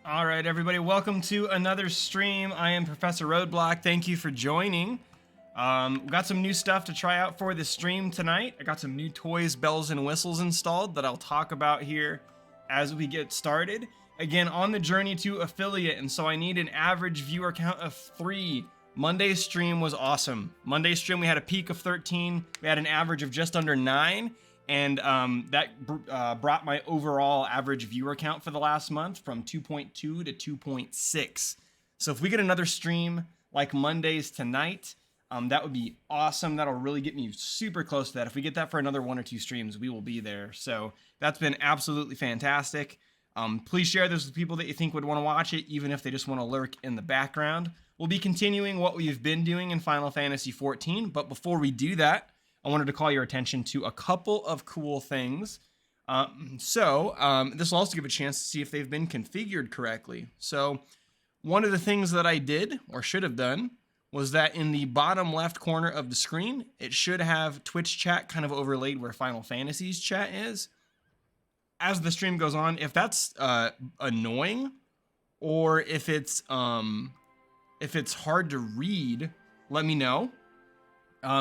All right, everybody, welcome to another stream. I am Professor Rodeblock. Thank you for joining. We got some new stuff to try out for this stream tonight. I got some new toys, bells, and whistles installed that I'll talk about here as we get started. Again, on the journey to affiliate, and so I need an average viewer count of 3. Monday's stream was awesome. Monday's stream, we had a peak of 13. We had an average of just under 9. And that brought my overall average viewer count for the last month from 2.2 to 2.6. So if we get another stream like Monday's tonight, that would be awesome. That'll really get me super close to that. If we get that for another 1 or 2 streams, we will be there. So that's been absolutely fantastic. Please share this with people that you think would want to watch it, even if they just want to lurk in the background. We'll be continuing what we've been doing in Final Fantasy XIV, but before we do that, I wanted to call your attention to a couple of cool things. This will also give a chance to see if they've been configured correctly. So one of the things that I did, or should have done, was that in the bottom left corner of the screen, it should have Twitch chat kind of overlaid where Final Fantasy's chat is. As the stream goes on, if that's annoying, or if it's hard to read, let me know.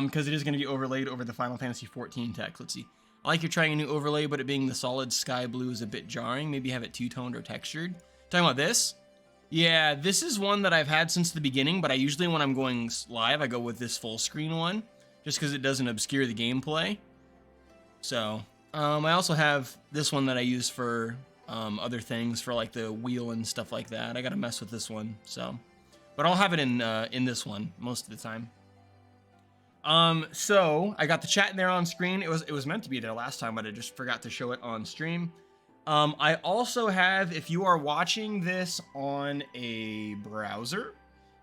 Because it is going to be overlaid over the Final Fantasy XIV text. Let's see. I like you're trying a new overlay, but it being the solid sky blue is a bit jarring. Maybe have it two-toned or textured. Talking about this? Yeah, this is one that I've had since the beginning, but I usually, when I'm going live, I go with this full screen one, just because it doesn't obscure the gameplay. So, I also have this one that I use for other things, for like the wheel and stuff like that. I gotta mess with this one, so. But I'll have it in this one most of the time. So I got the chat in there on screen. It was meant to be there last time, but I just forgot to show it on stream. I also have, if you are watching this on a browser,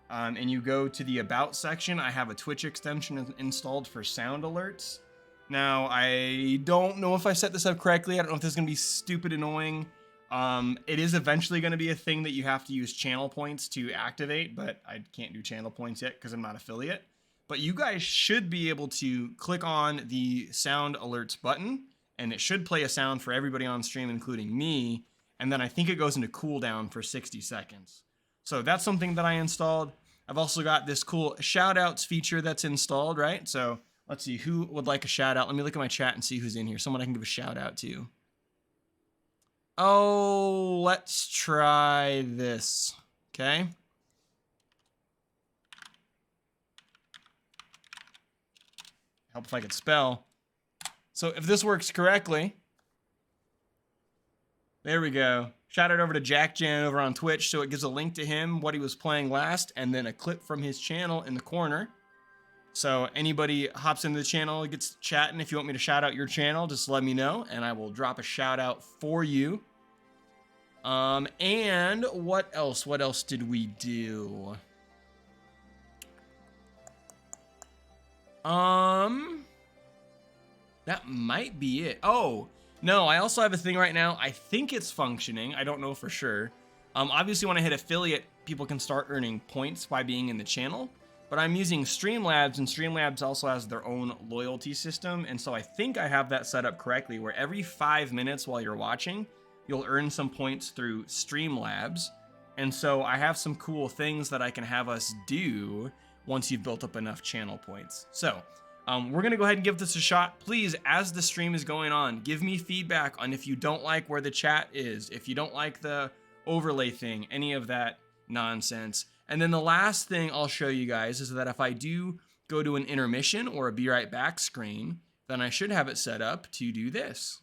and you go to the About section, I have a Twitch extension installed for sound alerts. Now, I don't know if I set this up correctly. I don't know if this is going to be stupid annoying. It is eventually going to be a thing that you have to use channel points to activate, but I can't do channel points yet because I'm not affiliate. But you guys should be able to click on the sound alerts button, and it should play a sound for everybody on stream, including me. And then I think it goes into cooldown for 60 seconds. So that's something that I installed. I've also got this cool shout outs feature that's installed, right? So let's see, who would like a shout out? Let me look at my chat and see who's in here. Someone I can give a shout out to. Oh, let's try this. Okay. Help if I could spell. So if this works correctly, there we go. Shout out over to Jack Jan over on Twitch, so it gives a link to him, what he was playing last, and then a clip from his channel in the corner. So anybody hops into the channel, gets chatting. If you want me to shout out your channel, just let me know, and I will drop a shout out for you. And what else? What else did we do? That might be it. Oh, no, I also have a thing right now. I think it's functioning. I don't know for sure. Obviously, when I hit affiliate, people can start earning points by being in the channel. But I'm using Streamlabs, and Streamlabs also has their own loyalty system. And so I think I have that set up correctly, where every 5 minutes while you're watching, you'll earn some points through Streamlabs. And so I have some cool things that I can have us do once you've built up enough channel points. So we're going to go ahead and give this a shot. Please, as the stream is going on, give me feedback on if you don't like where the chat is, if you don't like the overlay thing, any of that nonsense. And then the last thing I'll show you guys is that if I do go to an intermission or a be right back screen, then I should have it set up to do this.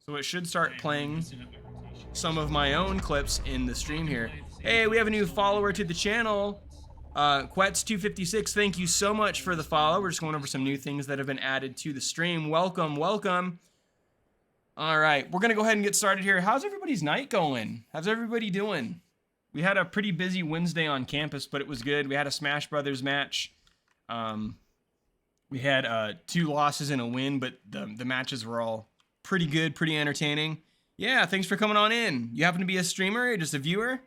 So it should start playing some of my own clips in the stream here. Hey, we have a new follower to the channel. Quets256, thank you so much for the follow. We're just going over some new things that have been added to the stream. Welcome, welcome. All right, we're gonna go ahead and get started here. How's everybody's night going? How's everybody doing? We had a pretty busy Wednesday on campus, but it was good. We had a Smash Brothers match. We had 2 losses and a win, but the matches were all pretty good, pretty entertaining. Yeah, thanks for coming on in. You happen to be a streamer or just a viewer?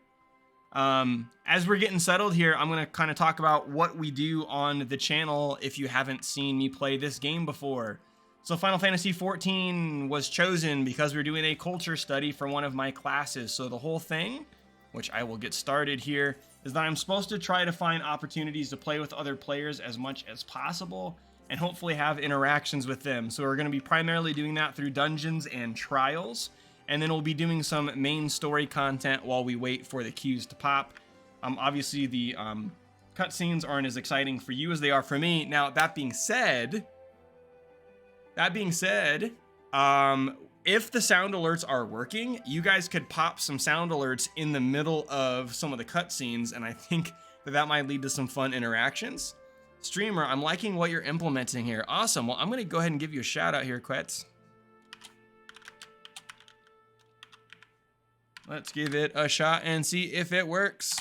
As we're getting settled here, I'm going to kind of talk about what we do on the channel if you haven't seen me play this game before. So Final Fantasy XIV was chosen because we were doing a culture study for one of my classes. So the whole thing, which I will get started here, is that I'm supposed to try to find opportunities to play with other players as much as possible and hopefully have interactions with them. So we're going to be primarily doing that through dungeons and trials. And then we'll be doing some main story content while we wait for the queues to pop. Obviously, the cutscenes aren't as exciting for you as they are for me. Now, that being said, if the sound alerts are working, you guys could pop some sound alerts in the middle of some of the cutscenes, and I think that might lead to some fun interactions. Streamer, I'm liking what you're implementing here. Awesome. Well, I'm going to go ahead and give you a shout out here, Quetz. Let's give it a shot and see if it works.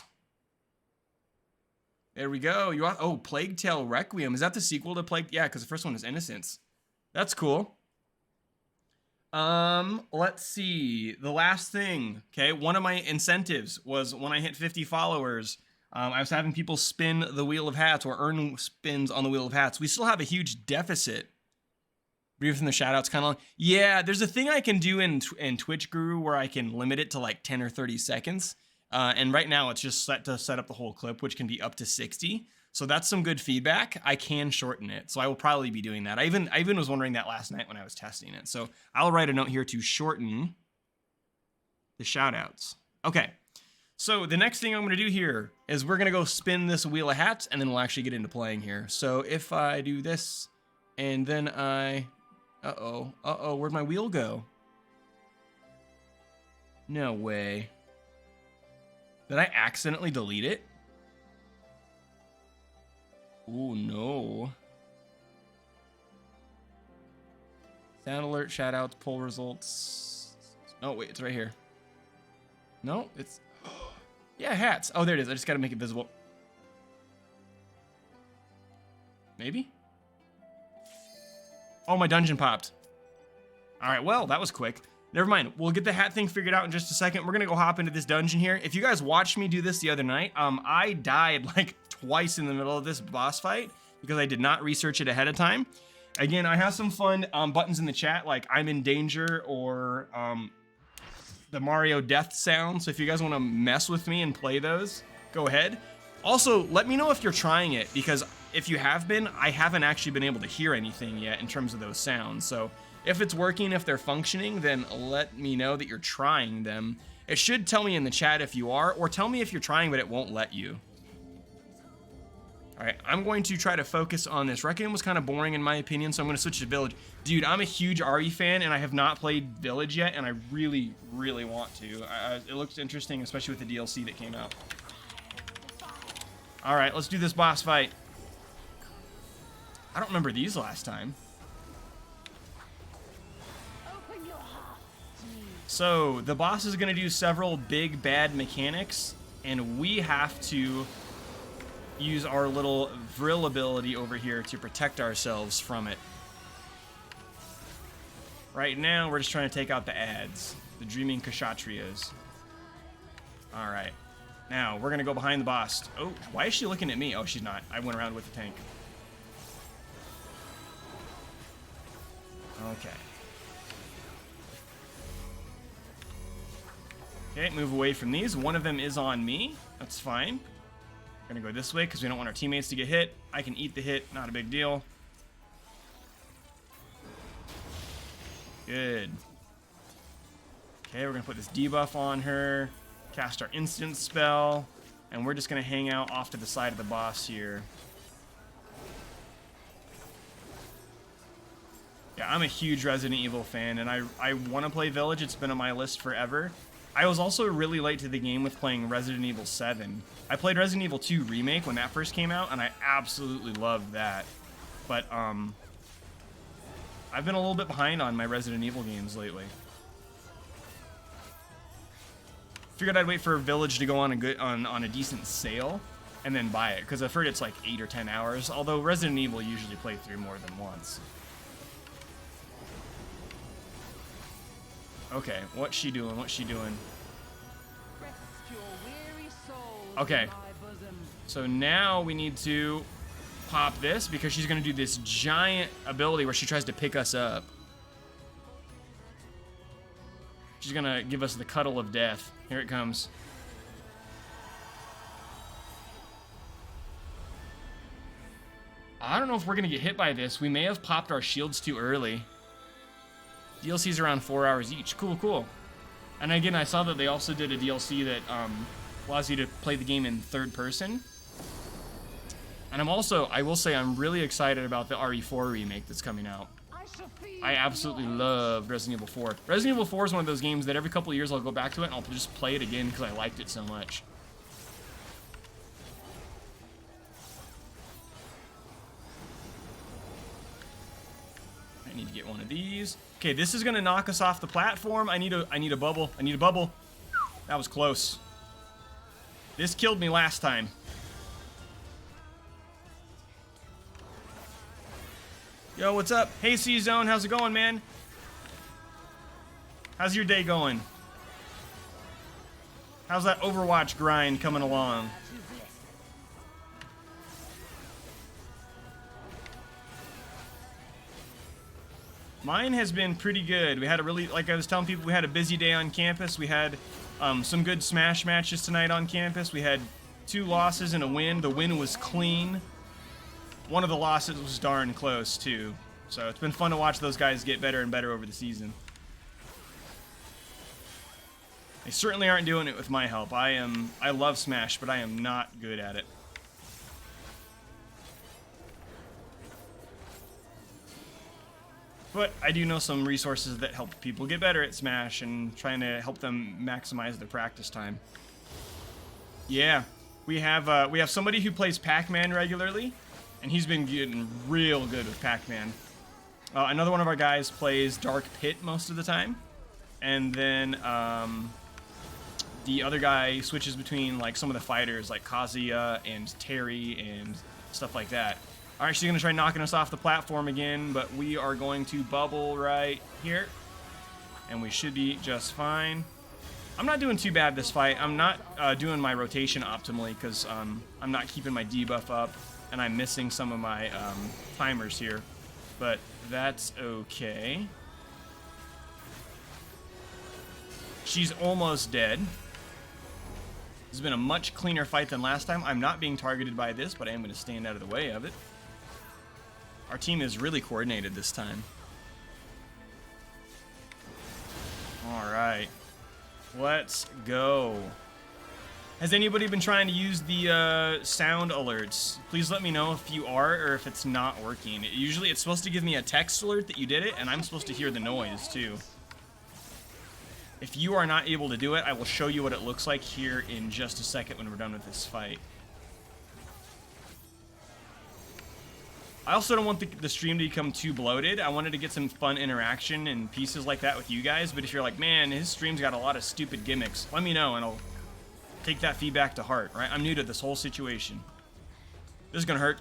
There we go. Oh, Plague Tale Requiem. Is that the sequel to Plague? Yeah, because the first one is Innocence. That's cool. Let's see. The last thing, okay, one of my incentives was when I hit 50 followers, I was having people spin the Wheel of Hats or earn spins on the Wheel of Hats. We still have a huge deficit. Breathe from the shoutouts kind of long. Yeah, there's a thing I can do in Twitch Guru where I can limit it to like 10 or 30 seconds. And right now it's just set to set up the whole clip, which can be up to 60. So that's some good feedback. I can shorten it. So I will probably be doing that. I even was wondering that last night when I was testing it. So I'll write a note here to shorten the shoutouts. Okay. So the next thing I'm going to do here is we're going to go spin this Wheel of Hats and then we'll actually get into playing here. So if I do this and then where'd my wheel go? No way. Did I accidentally delete it? Oh no. Sound alert, shoutouts, poll results. Oh wait, it's right here. No, it's... Yeah, hats. Oh, there it is. I just gotta make it visible. Maybe? Oh, my dungeon popped. Alright, well, that was quick. Never mind. We'll get the hat thing figured out in just a second. We're gonna go hop into this dungeon here. If you guys watched me do this the other night, I died like twice in the middle of this boss fight because I did not research it ahead of time. Again, I have some fun buttons in the chat, like I'm in danger or the Mario death sound. So if you guys want to mess with me and play those, go ahead. Also, let me know if you're trying it, because if you have been, I haven't actually been able to hear anything yet in terms of those sounds. So if it's working, if they're functioning, then let me know that you're trying them. It should tell me in the chat if you are, or tell me if you're trying but it won't let you. All right, I'm going to try to focus on this. Requiem was kind of boring in my opinion, so I'm going to switch to Village. Dude, I'm a huge RE fan, and I have not played Village yet, and I really, really want to. It looks interesting, especially with the DLC that came out. All right, let's do this boss fight. I don't remember these last time. So, the boss is going to do several big, bad mechanics, and we have to use our little Vril ability over here to protect ourselves from it. Right now, we're just trying to take out the ads, the Dreaming Kshatriyas. Alright. Now, we're going to go behind the boss. Oh, why is she looking at me? Oh, she's not. I went around with the tank. Okay. Okay, move away from these. One of them is on me. That's fine. We're gonna go this way because we don't want our teammates to get hit. I can eat the hit, not a big deal. Good. Okay, we're gonna put this debuff on her, cast our instant spell, and we're just gonna hang out off to the side of the boss here. Yeah, I'm a huge Resident Evil fan, and I want to play Village. It's been on my list forever. I was also really late to the game with playing Resident Evil 7. I played Resident Evil 2 Remake when that first came out, and I absolutely loved that. But, I've been a little bit behind on my Resident Evil games lately. Figured I'd wait for Village to go on a decent sale, and then buy it, because I've heard it's like 8 or 10 hours, although Resident Evil usually play through more than once. Okay, what's she doing? What's she doing? Okay. So now we need to pop this because she's going to do this giant ability where she tries to pick us up. She's going to give us the cuddle of death. Here it comes. I don't know if we're going to get hit by this. We may have popped our shields too early. DLC's around 4 hours each. Cool, cool. And again, I saw that they also did a DLC that allows you to play the game in third person. And I will say, I'm really excited about the RE4 remake that's coming out. I absolutely love Resident Evil 4. Resident Evil 4 is one of those games that every couple of years I'll go back to it and I'll just play it again because I liked it so much. I need to get one of these. Okay, this is gonna knock us off the platform. I need a bubble. I need a bubble. That was close. This killed me last time. Yo, what's up? Hey, C-Zone, how's it going, man? How's your day going? How's that Overwatch grind coming along? Mine has been pretty good. We had a really, like I was telling people, we had a busy day on campus. We had some good Smash matches tonight on campus. We had 2 losses and a win. The win was clean. One of the losses was darn close, too. So it's been fun to watch those guys get better and better over the season. They certainly aren't doing it with my help. I love Smash, but I am not good at it. But I do know some resources that help people get better at Smash and trying to help them maximize their practice time. Yeah, we have somebody who plays Pac-Man regularly, and he's been getting real good with Pac-Man. Another one of our guys plays Dark Pit most of the time, and then the other guy switches between like some of the fighters like Kazuya and Terry and stuff like that. Alright, she's gonna try knocking us off the platform again, but we are going to bubble right here, and we should be just fine. I'm not doing too bad this fight. I'm not doing my rotation optimally because I'm not keeping my debuff up, and I'm missing some of my timers here, but that's okay. She's almost dead. This has been a much cleaner fight than last time. I'm not being targeted by this, but I am going to stand out of the way of it. Our team is really coordinated this time. All right. Let's go. Has anybody been trying to use the sound alerts? Please let me know if you are or if it's not working. Usually it's supposed to give me a text alert that you did it, and I'm supposed to hear the noise too. If you are not able to do it, I will show you what it looks like here in just a second when we're done with this fight. I also don't want the stream to become too bloated. I wanted to get some fun interaction and pieces like that with you guys, but if you're like, man, his stream's got a lot of stupid gimmicks, let me know and I'll take that feedback to heart, right? I'm new to this whole situation. This is gonna hurt.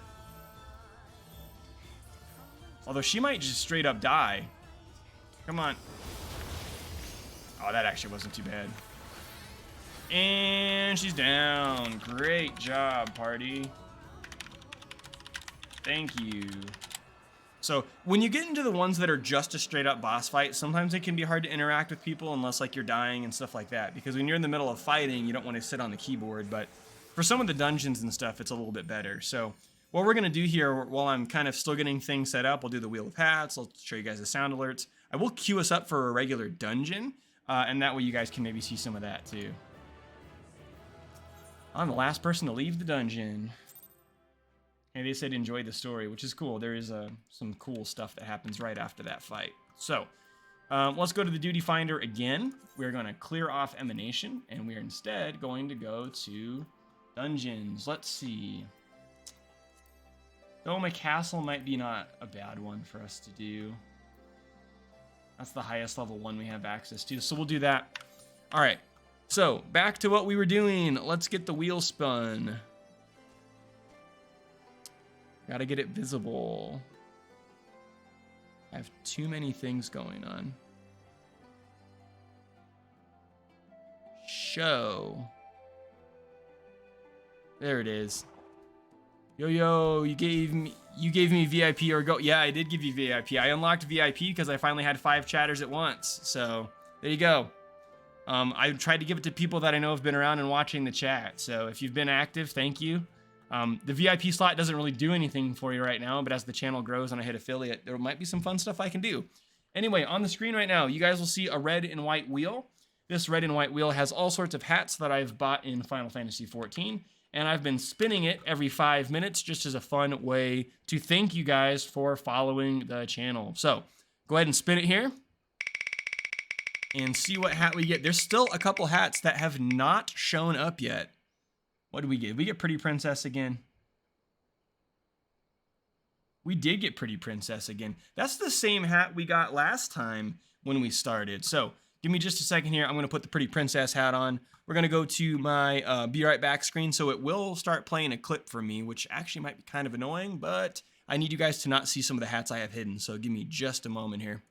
Although she might just straight up die. Come on. Oh, that actually wasn't too bad. And she's down. Great job, party. Thank you. So when you get into the ones that are just a straight up boss fight, sometimes it can be hard to interact with people unless like you're dying and stuff like that. Because when you're in the middle of fighting, you don't want to sit on the keyboard. But for some of the dungeons and stuff, it's a little bit better. So what we're going to do here, while I'm kind of still getting things set up, we'll do the Wheel of Hats. I'll show you guys the sound alerts. I will queue us up for a regular dungeon. And that way you guys can maybe see some of that too. I'm the last person to leave the dungeon. And they said enjoy the story, which is cool. There is some cool stuff that happens right after that fight. So let's go to the duty finder again. We're going to clear off Emanation, and we're instead going to go to dungeons. Let's see. Doma Castle might be not a bad one for us to do. That's the highest level one we have access to, so we'll do that. All right, so back to what we were doing. Let's get the wheel spun. Gotta get it visible. I have too many things going on. Show. There it is. Yo, you gave me VIP or go. Yeah, I did give you VIP. I unlocked VIP because I finally had 5 chatters at once. So there you go. I tried to give it to people that I know have been around and watching the chat. So if you've been active, thank you. The VIP slot doesn't really do anything for you right now, but as the channel grows and I hit affiliate, there might be some fun stuff I can do. Anyway, on the screen right now, you guys will see a red and white wheel. This red and white wheel has all sorts of hats that I've bought in Final Fantasy XIV, and I've been spinning it every 5 minutes just as a fun way to thank you guys for following the channel. So go ahead and spin it here and see what hat we get. There's still a couple hats that have not shown up yet. What did we get? We get Pretty Princess again. We did get Pretty Princess again. That's the same hat we got last time when we started. So give me just a second here. I'm going to put the Pretty Princess hat on. We're going to go to my Be Right Back screen, so it will start playing a clip for me, which actually might be kind of annoying, but I need you guys to not see some of the hats I have hidden, so give me just a moment here.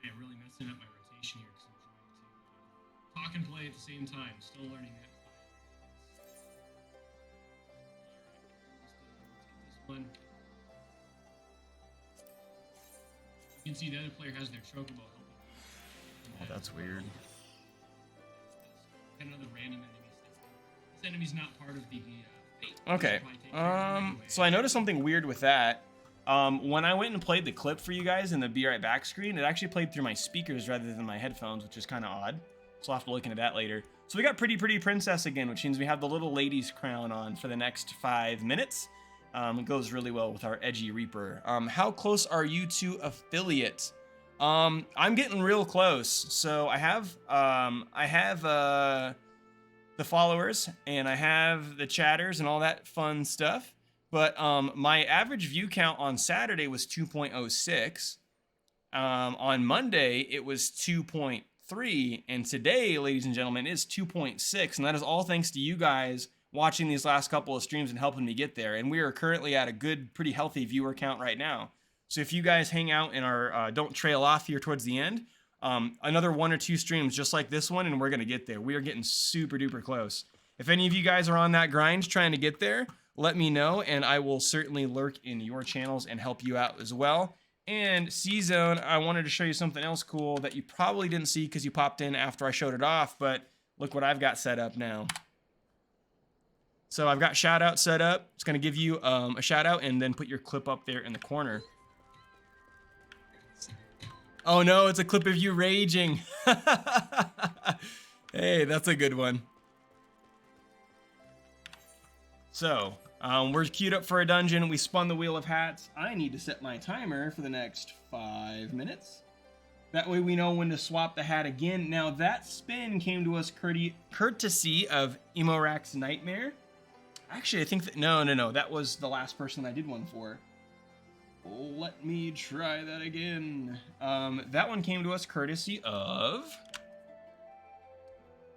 I am really messing up my rotation here because I'm trying to talk and play at the same time. Still learning that. All right, let's get this one. You can see the other player has their chocobo helping. Oh, that's weird. And another random enemy. This enemy's not part of the fate. Okay. So I noticed something weird with that. When I went and played the clip for you guys in the Be Right Back screen, it actually played through my speakers rather than my headphones, which is kind of odd. So I'll have to look into that later. So we got Pretty Princess again, which means we have the little lady's crown on for the next 5 minutes. It goes really well with our edgy Reaper. How close are you to affiliate? I'm getting real close. So I have the followers and I have the chatters and all that fun stuff. But my average view count on Saturday was 2.06. On Monday it was 2.3, and today, ladies and gentlemen, is 2.6, and that is all thanks to you guys watching these last couple of streams and helping me get there. And we are currently at a good, pretty healthy viewer count right now. So if you guys hang out and are don't trail off here towards the end, another 1 or 2 streams just like this one, and we're gonna get there. We are getting super duper close. If any of you guys are on that grind trying to get there, let me know, and I will certainly lurk in your channels and help you out as well. And C-Zone, I wanted to show you something else cool that you probably didn't see because you popped in after I showed it off, but look what I've got set up now. So I've got shout out set up. It's going to give you a shout out and then put your clip up there in the corner. Oh no, it's a clip of you raging. Hey, that's a good one. So we're queued up for a dungeon. We spun the wheel of hats. I need to set my timer for the next 5 minutes. That way we know when to swap the hat again. Now that spin came to us courtesy of Emorak's Nightmare. Actually, I think that, no, that was the last person I did one for. Let me try that again. That one came to us courtesy of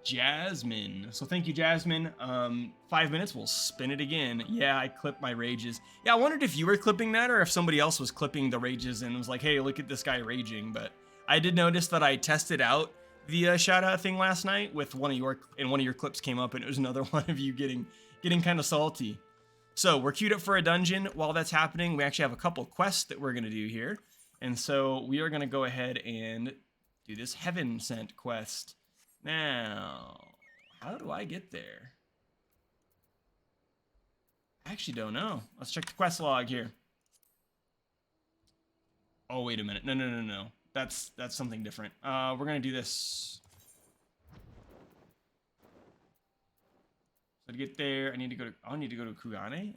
Jasmine. So thank you, Jasmine. 5 minutes, we'll spin it again. Yeah, I clipped my rages. Yeah, I wondered if you were clipping that or if somebody else was clipping the rages and was like, hey, look at this guy raging. But I did notice that I tested out the shout out thing last night with one of your clips came up, and it was another one of you getting kind of salty. So we're queued up for a dungeon. While that's happening, we actually have a couple quests that we're going to do here. And so we are going to go ahead and do this Heaven Sent quest. Now, how do I get there? I actually don't know. Let's check the quest log here. Oh, wait a minute. No. That's something different. We're going to do this. So to get there, I need to go to Kugane.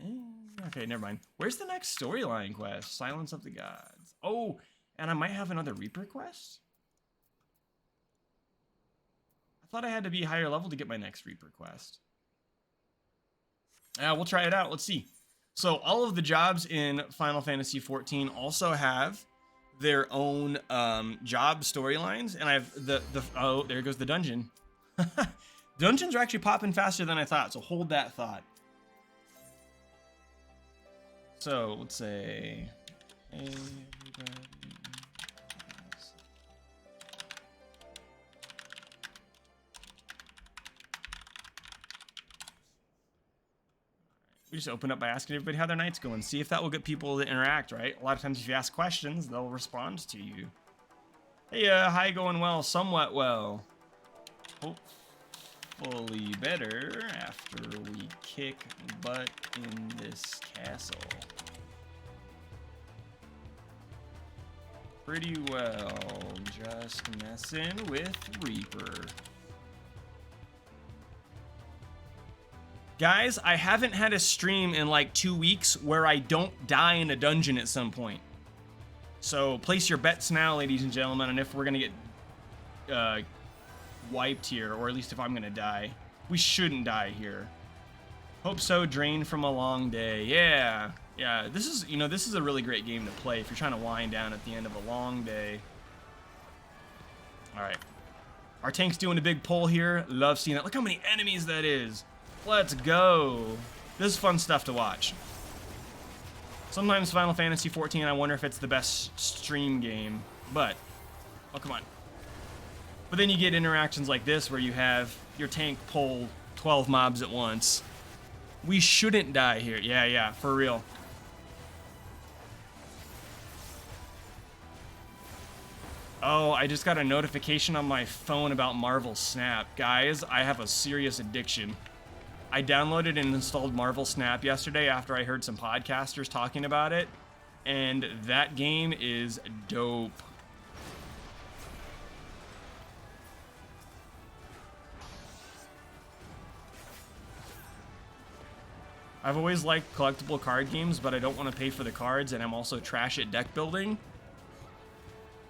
Okay, never mind. Where's the next storyline quest? Silence of the Gods. Oh, and I might have another Reaper quest? I thought I had to be higher level to get my next Reaper quest. We'll try it out. Let's see. So all of the jobs in Final Fantasy XIV also have their own job storylines, and I've oh, there goes the dungeon. Dungeons are actually popping faster than I thought, so hold that thought. So let's say, hey, everybody. We just open up by asking everybody how their night's going. See if that will get people to interact, right? A lot of times if you ask questions, they'll respond to you. Hey, hi, going well, somewhat well. Hopefully better after we kick butt in this castle. Pretty well, just messing with Reaper. Guys, I haven't had a stream in like 2 weeks where I don't die in a dungeon at some point. So place your bets now, ladies and gentlemen, on if we're gonna get wiped here, or at least if I'm gonna die. We shouldn't die here. Hope so, drained from a long day. Yeah, this is, you know, this is a really great game to play if you're trying to wind down at the end of a long day. All right, our tank's doing a big pull here. Love seeing that. Look how many enemies that is. Let's go. This is fun stuff to watch. Sometimes Final Fantasy XIV, I wonder if it's the best stream game, but, oh, come on. But then you get interactions like this where you have your tank pull 12 mobs at once. We shouldn't die here. Yeah, for real. Oh, I just got a notification on my phone about Marvel Snap. Guys, I have a serious addiction. I downloaded and installed Marvel Snap yesterday after I heard some podcasters talking about it, and that game is dope. I've always liked collectible card games, but I don't want to pay for the cards, and I'm also trash at deck building.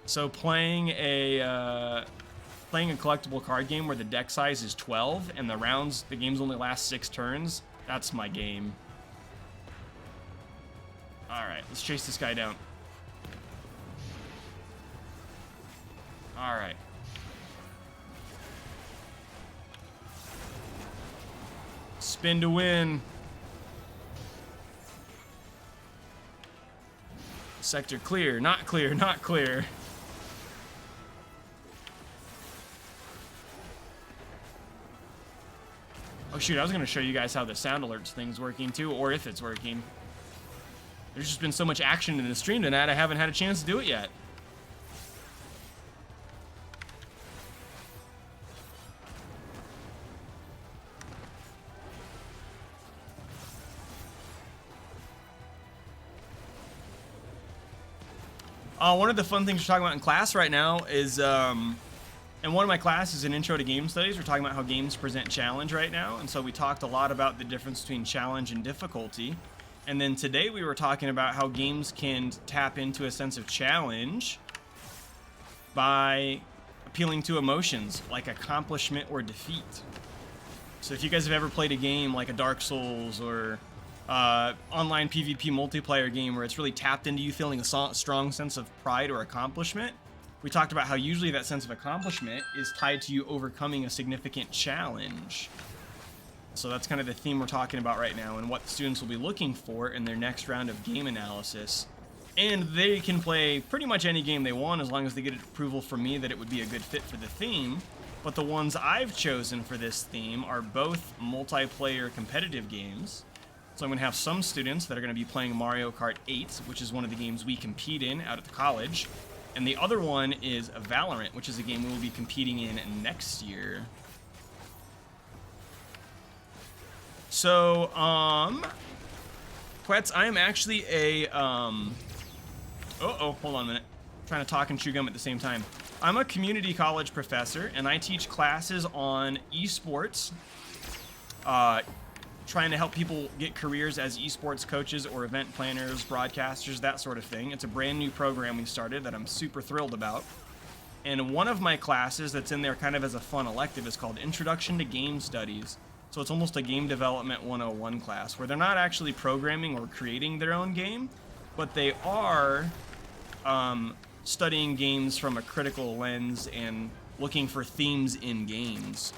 So playing a collectible card game where the deck size is 12 and the games only last 6 turns, that's my game. All right, let's chase this guy down. All right. Spin to win. Sector clear, not clear, not clear. Oh shoot, I was gonna show you guys how the sound alerts thing's working too, or if it's working. There's just been so much action in the stream tonight, I haven't had a chance to do it yet. One of the fun things we're talking about in class right now is, and one of my classes is an intro to game studies. We're talking about how games present challenge right now. And so we talked a lot about the difference between challenge and difficulty. And then today we were talking about how games can tap into a sense of challenge by appealing to emotions like accomplishment or defeat. So if you guys have ever played a game like a Dark Souls or online PvP multiplayer game where it's really tapped into you feeling a strong sense of pride or accomplishment, we talked about how usually that sense of accomplishment is tied to you overcoming a significant challenge. So that's kind of the theme we're talking about right now and what students will be looking for in their next round of game analysis. And they can play pretty much any game they want as long as they get approval from me that it would be a good fit for the theme. But the ones I've chosen for this theme are both multiplayer competitive games. So I'm going to have some students that are going to be playing Mario Kart 8, which is one of the games we compete in out at the college. And the other one is Valorant, which is a game we will be competing in next year. So, Quets, I am actually a, hold on a minute. I'm trying to talk and chew gum at the same time. I'm a community college professor, and I teach classes on esports, trying to help people get careers as esports coaches or event planners, broadcasters, that sort of thing. It's a brand new program we started that I'm super thrilled about. And one of my classes that's in there kind of as a fun elective is called Introduction to Game Studies. So it's almost a game development 101 class where they're not actually programming or creating their own game, but they are studying games from a critical lens and looking for themes in games.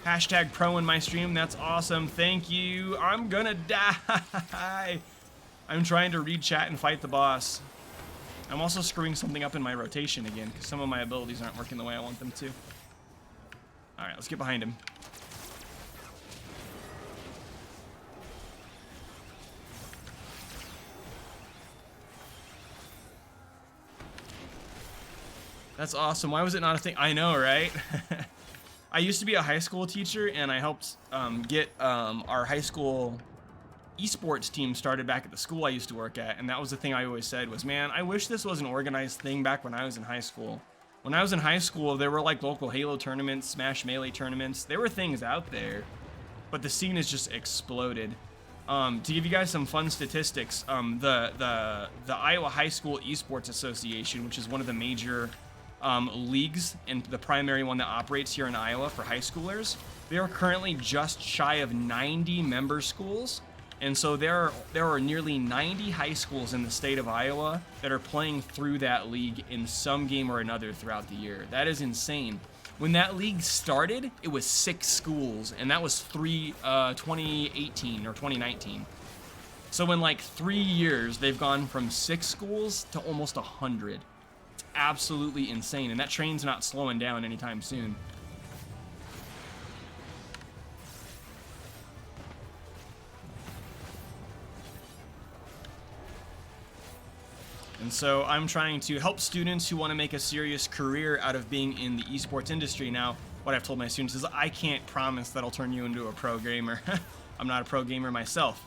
Hashtag pro in my stream, that's awesome, thank you. I'm gonna die. I'm trying to read chat and fight the boss. I'm also screwing something up in my rotation again because some of my abilities aren't working the way I want them to. All right, let's get behind him. That's awesome. Why was it not a thing? I know, right? I used to be a high school teacher, and I helped get our high school esports team started back at the school I used to work at. And that was the thing I always said was, man, I wish this was an organized thing back when I was in high school. When I was in high school, there were like local Halo tournaments, Smash Melee tournaments. There were things out there, but the scene has just exploded. To give you guys some fun statistics, the Iowa High School Esports Association, which is one of the major leagues and the primary one that operates here in Iowa for high schoolers, they are currently just shy of 90 member schools. And so there are nearly 90 high schools in the state of Iowa that are playing through that league in some game or another throughout the year. That is insane. When that league started, it was 6 schools, and that was 2018 or 2019. So in like 3 years, they've gone from 6 schools to almost 100. It's absolutely insane, and that train's not slowing down anytime soon. And so I'm trying to help students who want to make a serious career out of being in the esports industry. Now, what I've told my students is I can't promise that I'll turn you into a pro gamer. I'm not a pro gamer myself.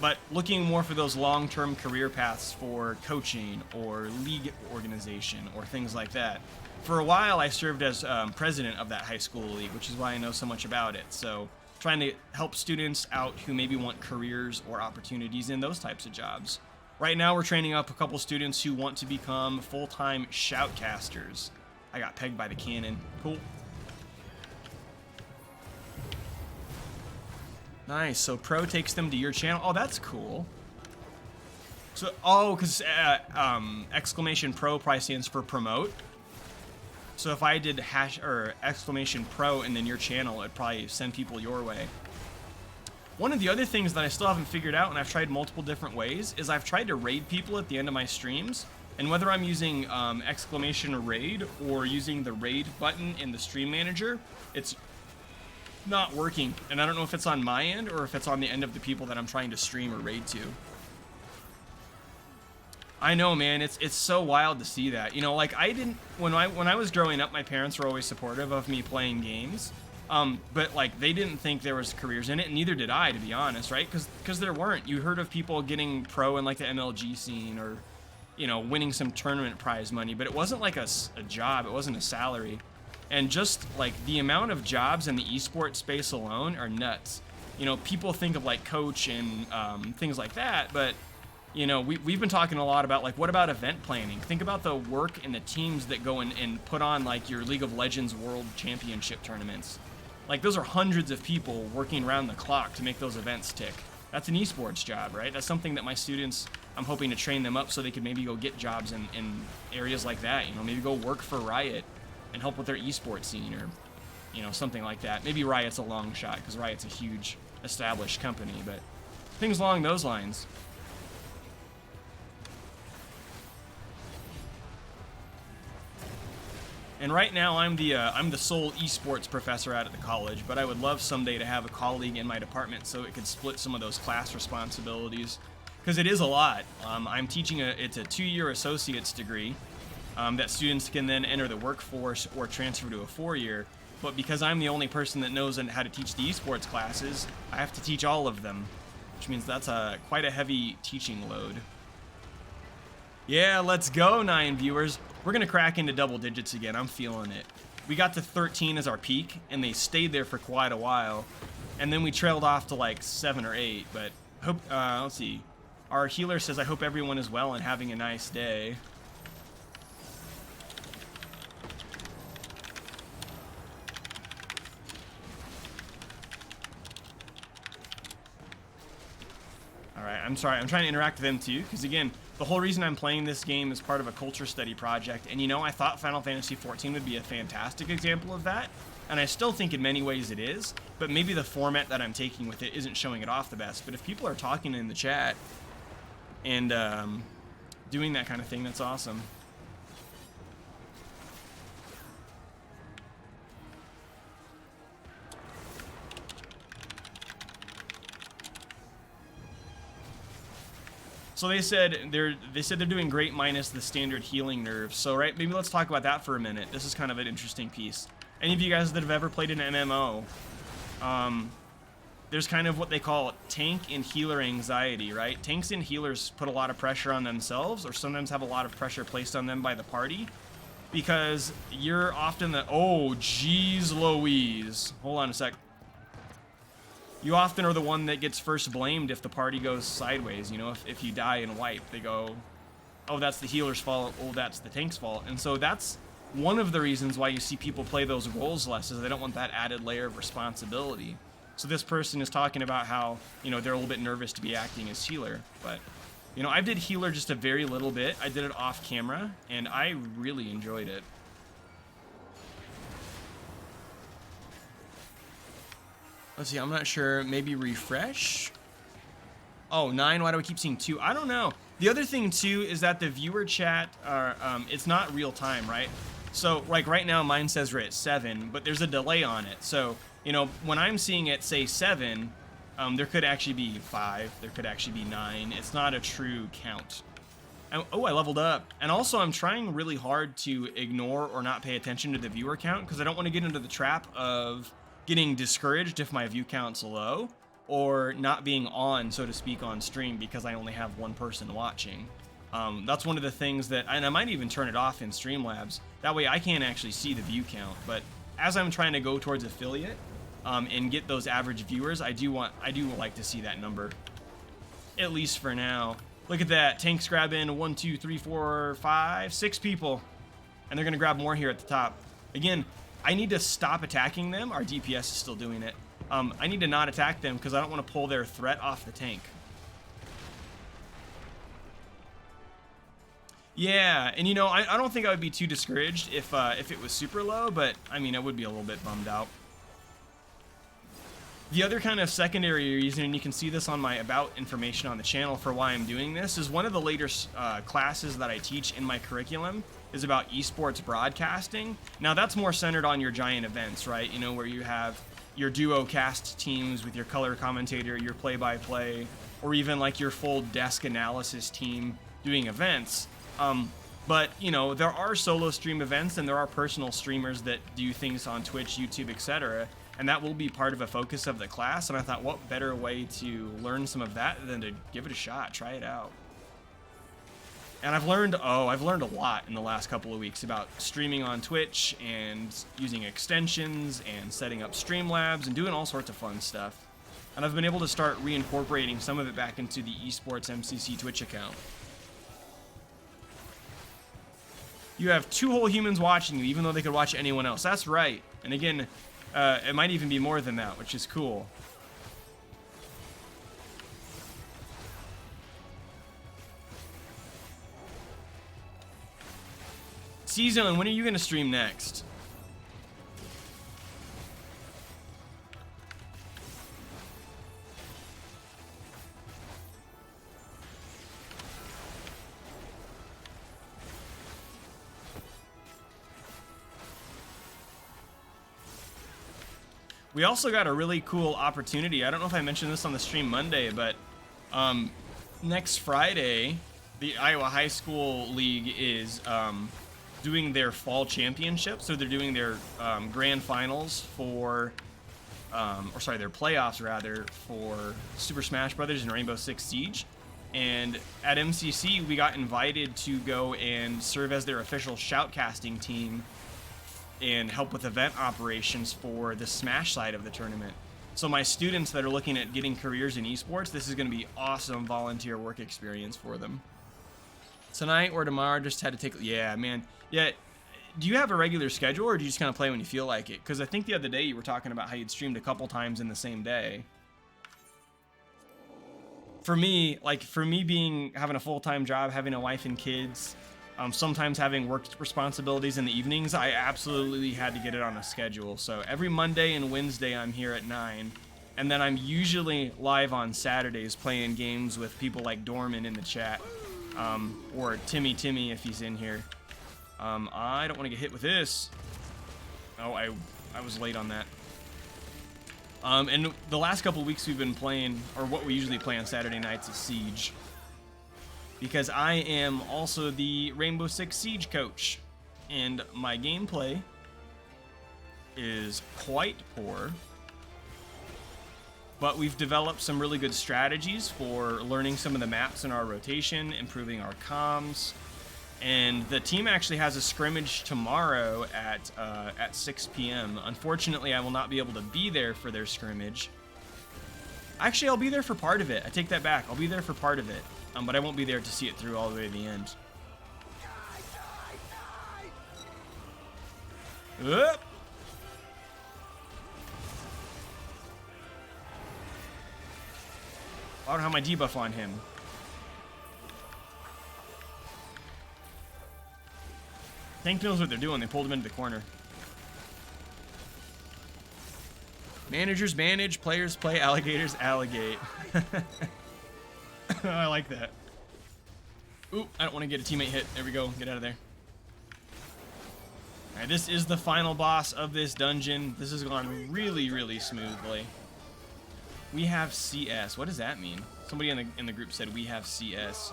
But looking more for those long-term career paths for coaching or league organization or things like that. For a while, I served as president of that high school league, which is why I know so much about it. So trying to help students out who maybe want careers or opportunities in those types of jobs. Right now, we're training up a couple students who want to become full-time shoutcasters. I got pegged by the cannon. Cool. Nice. So pro takes them to your channel. Oh, that's cool. So, because exclamation pro probably stands for promote. So if I did exclamation pro and then your channel, it'd probably send people your way. One of the other things that I still haven't figured out, and I've tried multiple different ways, is I've tried to raid people at the end of my streams, and whether I'm using exclamation raid or using the raid button in the stream manager, it's not working. And I don't know if it's on my end or if it's on the end of the people that I'm trying to stream or raid to. I know, man, it's so wild to see that. You know, like when I was growing up, my parents were always supportive of me playing games. But like they didn't think there was careers in it, and neither did I, to be honest, right? Because there weren't. You heard of people getting pro in like the MLG scene, or you know, winning some tournament prize money, but it wasn't like a job. It wasn't a salary. And just like the amount of jobs in the esports space alone are nuts. You know, people think of like coach and things like that, but you know, we've been talking a lot about like, what about event planning? Think about the work and the teams that go in and put on like your League of Legends World Championship tournaments. Like those are hundreds of people working around the clock to make those events tick. That's an esports job, right? That's something that my students, I'm hoping to train them up so they could maybe go get jobs in areas like that. You know, maybe go work for Riot and help with their esports scene, or, you know, something like that. Maybe Riot's a long shot because Riot's a huge established company, but things along those lines. And right now, I'm the sole esports professor out at the college, but I would love someday to have a colleague in my department so it could split some of those class responsibilities, because it is a lot. I'm teaching it's a 2-year associate's degree that students can then enter the workforce or transfer to a 4-year. But because I'm the only person that knows how to teach the esports classes, I have to teach all of them, which means that's quite a heavy teaching load. Yeah, let's go, 9 viewers. We're going to crack into double digits again. I'm feeling it. We got to 13 as our peak, and they stayed there for quite a while. And then we trailed off to like 7 or 8, but hope, let's see. Our healer says, I hope everyone is well and having a nice day. Alright, I'm sorry. I'm trying to interact with them too, because again, the whole reason I'm playing this game is part of a culture study project, and you know, I thought Final Fantasy XIV would be a fantastic example of that, and I still think in many ways it is, but maybe the format that I'm taking with it isn't showing it off the best. But if people are talking in the chat and doing that kind of thing, that's awesome. So they said they're doing great minus the standard healing nerves. So right, maybe let's talk about that for a minute. This is kind of an interesting piece. Any of you guys that have ever played an MMO, there's kind of what they call tank and healer anxiety, right? Tanks and healers put a lot of pressure on themselves, or sometimes have a lot of pressure placed on them by the party, because you're often the, oh, geez Louise. Hold on a sec. You often are the one that gets first blamed if the party goes sideways. You know, if you die and wipe, they go, oh, that's the healer's fault, oh, that's the tank's fault. And so that's one of the reasons why you see people play those roles less, is they don't want that added layer of responsibility. So this person is talking about how, you know, they're a little bit nervous to be acting as healer. But, you know, I did healer just a very little bit. I did it off camera, and I really enjoyed it. Let's see, I'm not sure. Maybe refresh? Oh, 9. Why do I keep seeing 2? I don't know. The other thing, too, is that the viewer chat, it's not real time, right? So, like, right now, mine says we're at 7, but there's a delay on it. So, you know, when I'm seeing it say 7, there could actually be 5. There could actually be 9. It's not a true count. And, oh, I leveled up. And also, I'm trying really hard to ignore or not pay attention to the viewer count, because I don't want to get into the trap of getting discouraged if my view count's low, or not being on, so to speak, on stream because I only have one person watching. That's one of the things that, and I might even turn it off in Streamlabs. That way I can't actually see the view count. But as I'm trying to go towards affiliate and get those average viewers, I do like to see that number, at least for now. Look at that, tanks grabbing 1, 2, 3, 4, 5, 6 people, and they're gonna grab more here at the top. Again, I need to stop attacking them. Our DPS is still doing it. I need to not attack them because I don't want to pull their threat off the tank. Yeah, and you know, I don't think I would be too discouraged if it was super low, but I mean, I would be a little bit bummed out. The other kind of secondary reason, and you can see this on my about information on the channel for why I'm doing this, is one of the later classes that I teach in my curriculum is about esports broadcasting. Now that's more centered on your giant events, right? You know, where you have your duo cast teams with your color commentator, your play-by-play, or even like your full desk analysis team doing events. But you know, there are solo stream events and there are personal streamers that do things on Twitch, YouTube, etc. And that will be part of a focus of the class. And I thought, what better way to learn some of that than to give it a shot, try it out. And I've learned a lot in the last couple of weeks about streaming on Twitch and using extensions and setting up Streamlabs and doing all sorts of fun stuff. And I've been able to start reincorporating some of it back into the esports MCC Twitch account. You have 2 whole humans watching you, even though they could watch anyone else. That's right. And again, it might even be more than that, which is cool. C-Zone, when are you going to stream next? We also got a really cool opportunity. I don't know if I mentioned this on the stream Monday, but next Friday, the Iowa High School League is doing their fall championship. So they're doing their grand finals for, or sorry, their playoffs rather, for Super Smash Brothers and Rainbow Six Siege. And at MCC, we got invited to go and serve as their official shoutcasting team and help with event operations for the Smash side of the tournament. So my students that are looking at getting careers in esports, this is going to be awesome volunteer work experience for them. Tonight or tomorrow, just had to take, yeah, man. Yeah, do you have a regular schedule or do you just kind of play when you feel like it? Because I think the other day you were talking about how you'd streamed a couple times in the same day. For me, having a full-time job, having a wife and kids, sometimes having work responsibilities in the evenings, I absolutely had to get it on a schedule. So every Monday and Wednesday I'm here at 9, and then I'm usually live on Saturdays playing games with people like Dorman in the chat, or Timmy if he's in here. I don't want to get hit with this. Oh, I was late on that. And the last couple weeks we've been playing, or what we usually play on Saturday nights, is Siege. because I am also the Rainbow Six Siege coach, and my gameplay is quite poor. But we've developed some really good strategies for learning some of the maps in our rotation, improving our comms, and the team actually has a scrimmage tomorrow at 6 p.m. Unfortunately, I will not be able to be there for their scrimmage. Actually, I'll be there for part of it. I take that back. I'll be there for part of it, but I won't be there to see it through all the way to the end. Up. I don't have my debuff on him. Tank knows what they're doing. They pulled him into the corner. Managers manage, players play, alligators alligate. I like that. Ooh, I don't want to get a teammate hit. There we go. Get out of there. Alright, this is the final boss of this dungeon. This has gone really, really smoothly. We have CS. What does that mean? Somebody in the group said we have CS.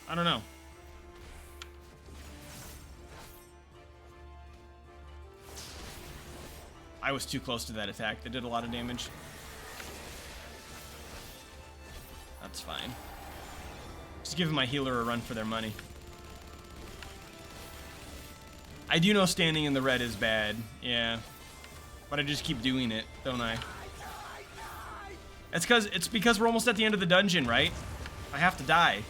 I don't know. I was too close to that attack. That did a lot of damage. That's fine. Just giving my healer a run for their money. I do know standing in the red is bad. Yeah. But I just keep doing it, don't I? It's because we're almost at the end of the dungeon, right? I have to die.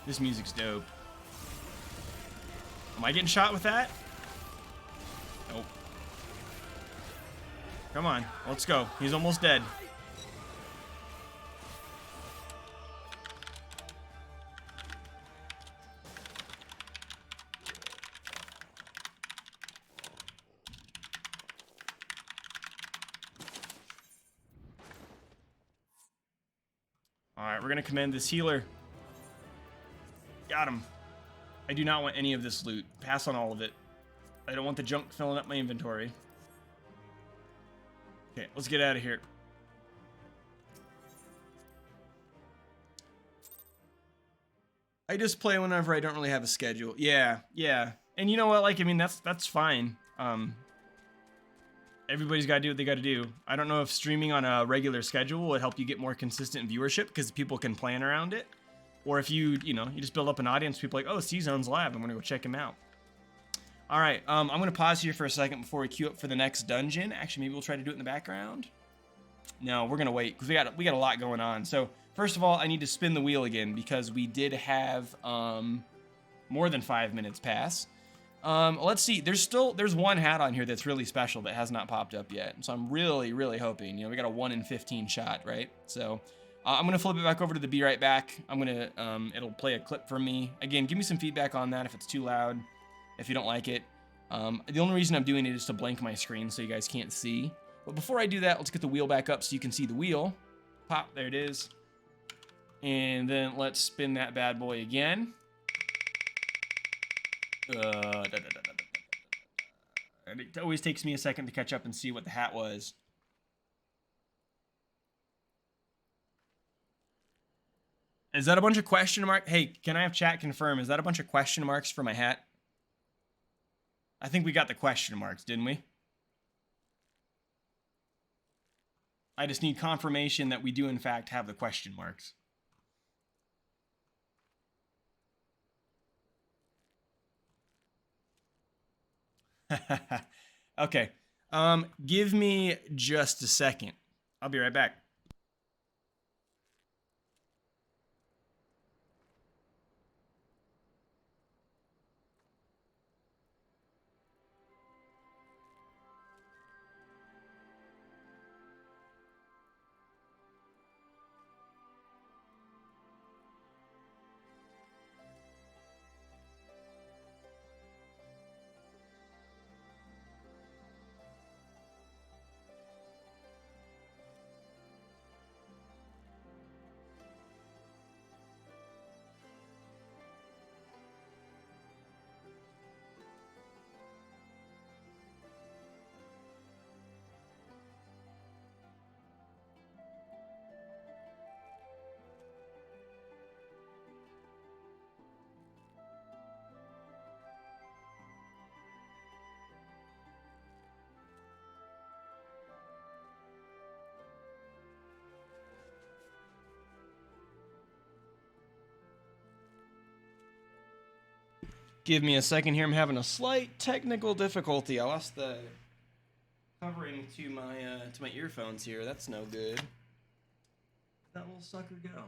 This music's dope. Am I getting shot with that? Nope. Come on, let's go. He's almost dead. Alright, we're gonna command this healer. Got him. I do not want any of this loot. Pass on all of it. I don't want the junk filling up my inventory. Okay, let's get out of here. I just play whenever I don't really have a schedule. Yeah. And you know what? Like, I mean, that's fine. Everybody's got to do what they got to do. I don't know if streaming on a regular schedule would help you get more consistent viewership because people can plan around it. Or if you just build up an audience, people are like, oh, C-Zone's live. I'm going to go check him out. All right, I'm going to pause here for a second before we queue up for the next dungeon. Actually, maybe we'll try to do it in the background. No, we're going to wait because we got a lot going on. So first of all, I need to spin the wheel again because we did have more than 5 minutes pass. Let's see. There's one hat on here that's really special that has not popped up yet. So I'm really, really hoping. We got a 1 in 15 shot, right? So I'm gonna flip it back over to the Be Right Back. It'll play a clip from me. Again, give me some feedback on that if it's too loud, if you don't like it. The only reason I'm doing it is to blank my screen so you guys can't see. But before I do that, let's get the wheel back up so you can see the wheel. Pop, there it is. And then let's spin that bad boy again. And it always takes me a second to catch up and see what the hat was. Is that a bunch of question marks? Hey, can I have chat confirm? Is that a bunch of question marks for my hat? I think we got the question marks, didn't we? I just need confirmation that we do in fact have the question marks. Okay. Give me just a second. I'll be right back. Give me a second here. I'm having a slight technical difficulty. I lost the covering to my earphones here. That's no good. Where'd that little sucker go?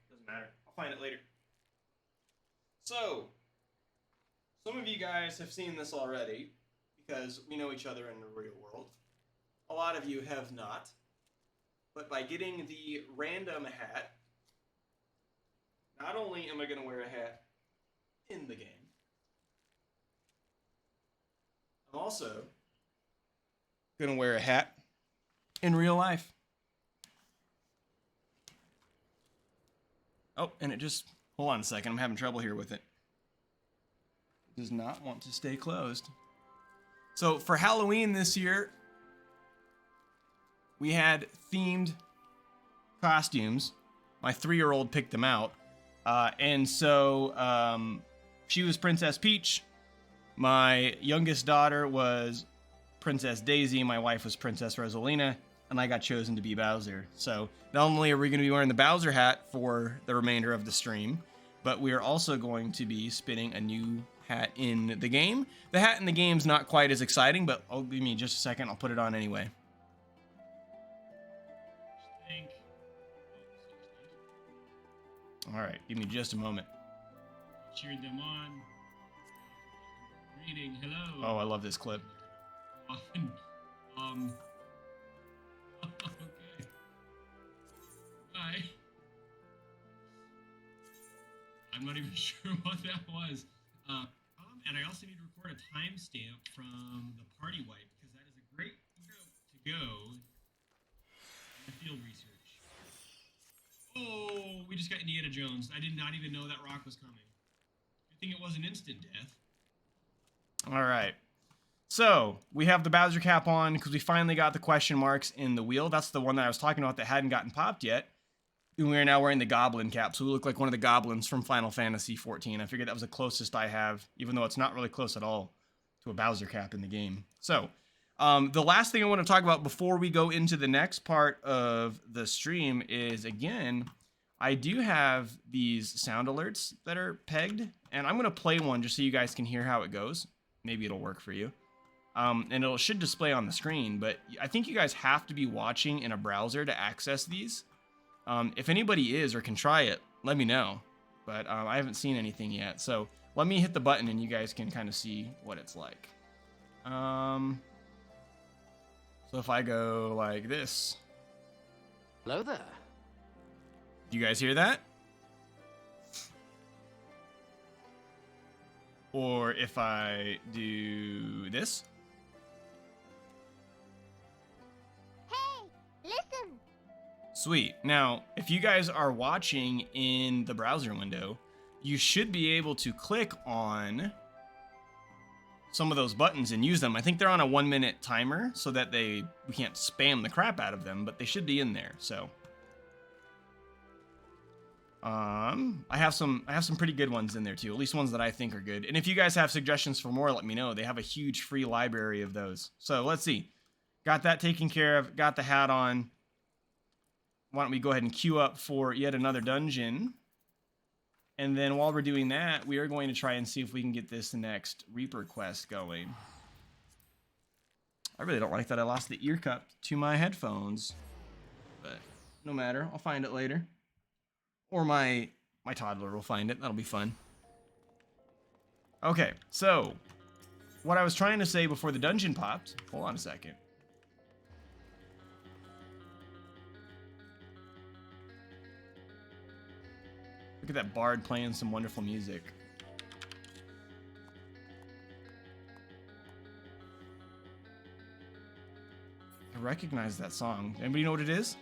Doesn't matter. I'll find it later. So, some of you guys have seen this already because we know each other in the real world. A lot of you have not. But by getting the random hat, not only am I going to wear a hat in the game, I'm also going to wear a hat in real life. Oh, and it just, hold on a second, I'm having trouble here with it. It does not want to stay closed. So for Halloween this year, we had themed costumes. My 3-year-old picked them out. And so she was Princess Peach. My youngest daughter was Princess Daisy. My wife was Princess Rosalina. And I got chosen to be Bowser. So not only are we going to be wearing the Bowser hat for the remainder of the stream, but we are also going to be spinning a new hat in the game. The hat in the game's not quite as exciting, but give me just a second. I'll put it on anyway. All right, give me just a moment. Cheered them on. Greeting, hello. Oh, I love this clip. Okay. Bye. I'm not even sure what that was. And I also need to record a timestamp from the party wipe because that is a great note to go in the field research. Oh, we just got Indiana Jones. I did not even know that rock was coming. Good thing it wasn't instant death. All right. So, we have the Bowser cap on because we finally got the question marks in the wheel. That's the one that I was talking about that hadn't gotten popped yet. And we are now wearing the goblin cap, so we look like one of the goblins from Final Fantasy XIV. I figured that was the closest I have, even though it's not really close at all to a Bowser cap in the game. So, the last thing I want to talk about before we go into the next part of the stream is, again, I do have these sound alerts that are pegged, and I'm going to play one just so you guys can hear how it goes. Maybe it'll work for you. And it should display on the screen, but I think you guys have to be watching in a browser to access these. If anybody is or can try it, let me know. But I haven't seen anything yet, so let me hit the button and you guys can kind of see what it's like. So if I go like this. Hello there. Do you guys hear that? Or if I do this. Hey, listen. Sweet. Now, if you guys are watching in the browser window, you should be able to click on some of those buttons and use them. I think they're on a 1-minute timer so that we can't spam the crap out of them, but they should be in there. So, I have some pretty good ones in there too, at least ones that I think are good. And if you guys have suggestions for more, let me know. They have a huge free library of those. So let's see. Got that taken care of. Got the hat on. Why don't we go ahead and queue up for yet another dungeon. And then while we're doing that, we are going to try and see if we can get this next Reaper quest going. I really don't like that I lost the ear cup to my headphones. But no matter, I'll find it later. Or my toddler will find it. That'll be fun. Okay, so what I was trying to say before the dungeon popped. Hold on a second. Look at that bard playing some wonderful music. I recognize that song. Anybody know what it is?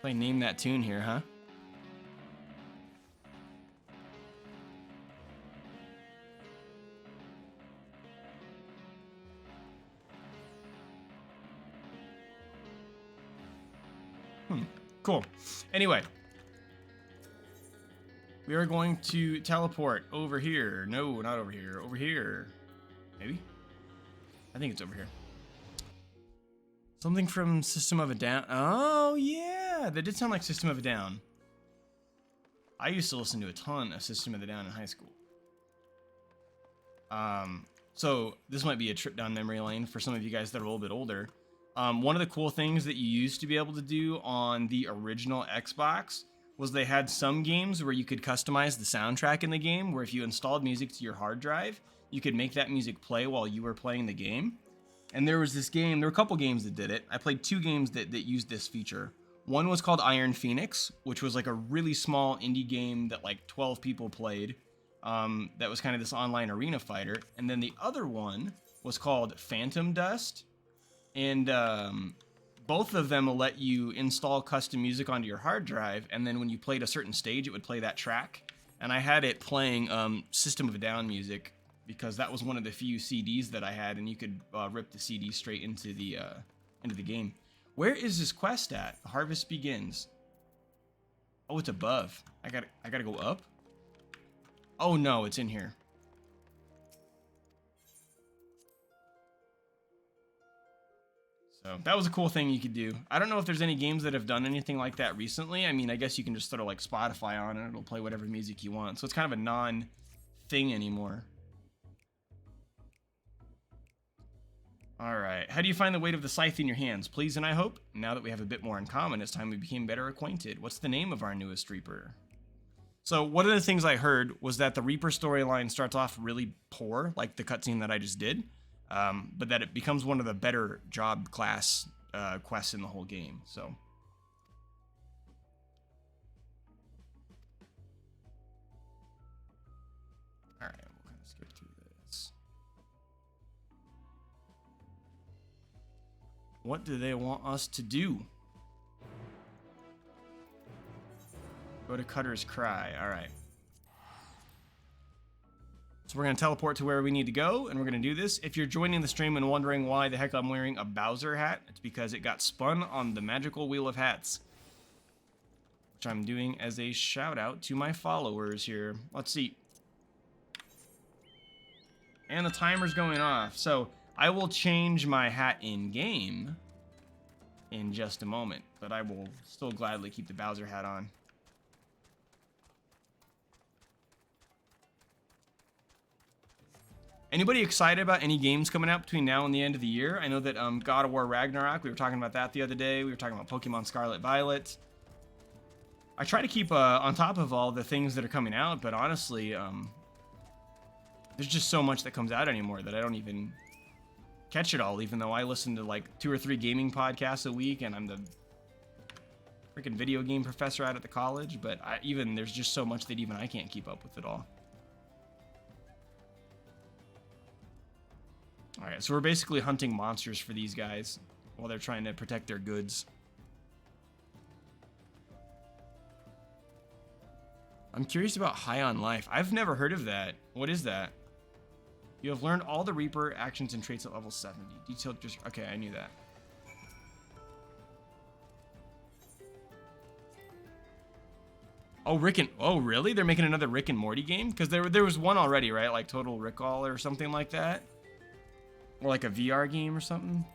Play Name That Tune here, huh? Cool. Anyway, we are going to teleport over here. No, not over here. Over here. Maybe? I think it's over here. Something from System of a Down. Oh, yeah. That did sound like System of a Down. I used to listen to a ton of System of a Down in high school. So this might be a trip down memory lane for some of you guys that are a little bit older. One of the cool things that you used to be able to do on the original Xbox was they had some games where you could customize the soundtrack in the game, where if you installed music to your hard drive, you could make that music play while you were playing the game. And there was this game, there were a couple games that did it. I played 2 games that used this feature. One was called Iron Phoenix, which was like a really small indie game that like 12 people played. That was kind of this online arena fighter. And then the other one was called Phantom Dust. And both of them will let you install custom music onto your hard drive. And then when you played a certain stage, it would play that track. And I had it playing System of a Down music, because that was one of the few CDs that I had, and you could rip the CD straight into the game. Where is this quest at? The harvest begins. Oh, it's above. I gotta go up. Oh no, it's in here. So that was a cool thing you could do. I don't know if there's any games that have done anything like that recently. I mean, I guess you can just throw like Spotify on and it'll play whatever music you want. So it's kind of a non-thing anymore. All right, how do you find the weight of the scythe in your hands? Please and I hope. Now that we have a bit more in common, it's time we became better acquainted. What's the name of our newest Reaper? So one of the things I heard was that the Reaper storyline starts off really poor, like the cutscene that I just did, but that it becomes one of the better job class quests in the whole game, so. All right, we'll kind of skip through this. What do they want us to do? Go to Cutter's Cry. All right. So we're going to teleport to where we need to go, and we're going to do this. If you're joining the stream and wondering why the heck I'm wearing a Bowser hat, it's because it got spun on the magical wheel of hats, which I'm doing as a shout out to my followers here. Let's see. And the timer's going off. So I will change my hat in game in just a moment, but I will still gladly keep the Bowser hat on. Anybody excited about any games coming out between now and the end of the year? I know that God of War Ragnarok, we were talking about that the other day. We were talking about Pokemon Scarlet Violet. I try to keep on top of all the things that are coming out, but honestly, there's just so much that comes out anymore that I don't even catch it all, even though I listen to like 2 or 3 gaming podcasts a week, and I'm the freaking video game professor out at the college, but there's just so much that even I can't keep up with it all. All right, so we're basically hunting monsters for these guys while they're trying to protect their goods. I'm curious about High on Life. I've never heard of that. What is that? You have learned all the Reaper actions and traits at level 70. Detailed just okay, I knew that. Oh, oh, really? They're making another Rick and Morty game? Because there was one already, right? Like Total Recall or something like that. Or like a VR game or something.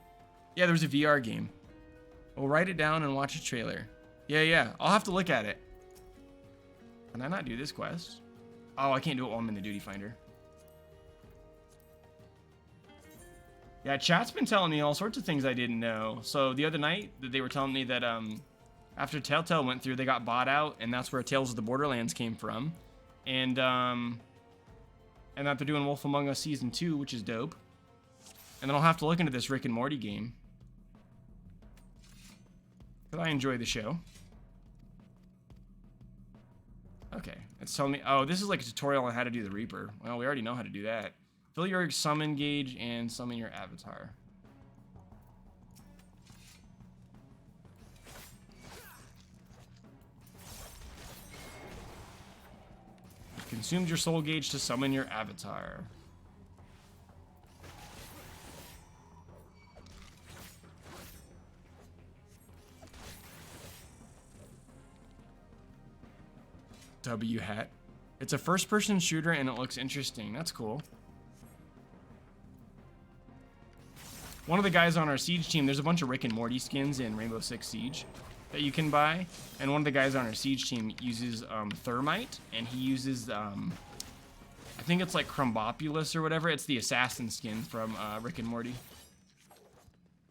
Yeah, there was a VR game. We'll write it down and watch a trailer. Yeah. I'll have to look at it. Can I not do this quest? Oh, I can't do it while I'm in the Duty Finder. Yeah, chat's been telling me all sorts of things I didn't know. So the other night, they were telling me that after Telltale went through, they got bought out, and that's where Tales of the Borderlands came from. And that they're doing Wolf Among Us Season 2, which is dope. And then I'll have to look into this Rick and Morty game, because I enjoy the show. Okay, it's telling me, oh, this is like a tutorial on how to do the Reaper. Well, we already know how to do that. Fill your summon gauge and summon your avatar. You've consumed your soul gauge to summon your avatar. W hat. It's a first-person shooter and it looks interesting. That's cool. One of the guys on our Siege team, there's a bunch of Rick and Morty skins in Rainbow Six Siege that you can buy. And one of the guys on our Siege team uses Thermite, and he uses, I think it's like Crumbopulous or whatever. It's the assassin skin from Rick and Morty.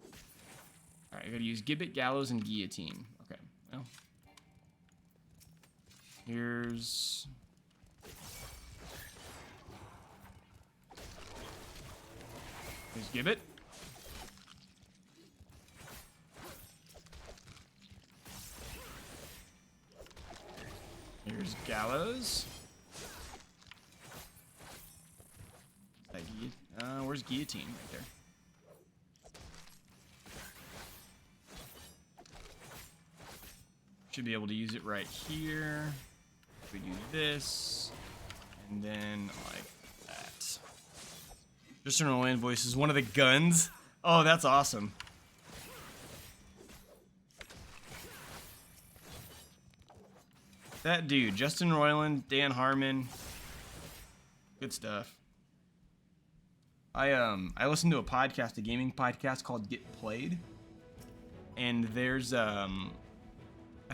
All right, I gotta use Gibbet, Gallows, and Guillotine. Okay, well. Here's Gibbet. Here's Gallows. Where's Guillotine? Right there. Should be able to use it right here. We do this, and then like that. Justin Roiland voices one of the guns. Oh, that's awesome. That dude, Justin Roiland, Dan Harmon. Good stuff. I listened to a podcast, a gaming podcast called Get Played. And there's I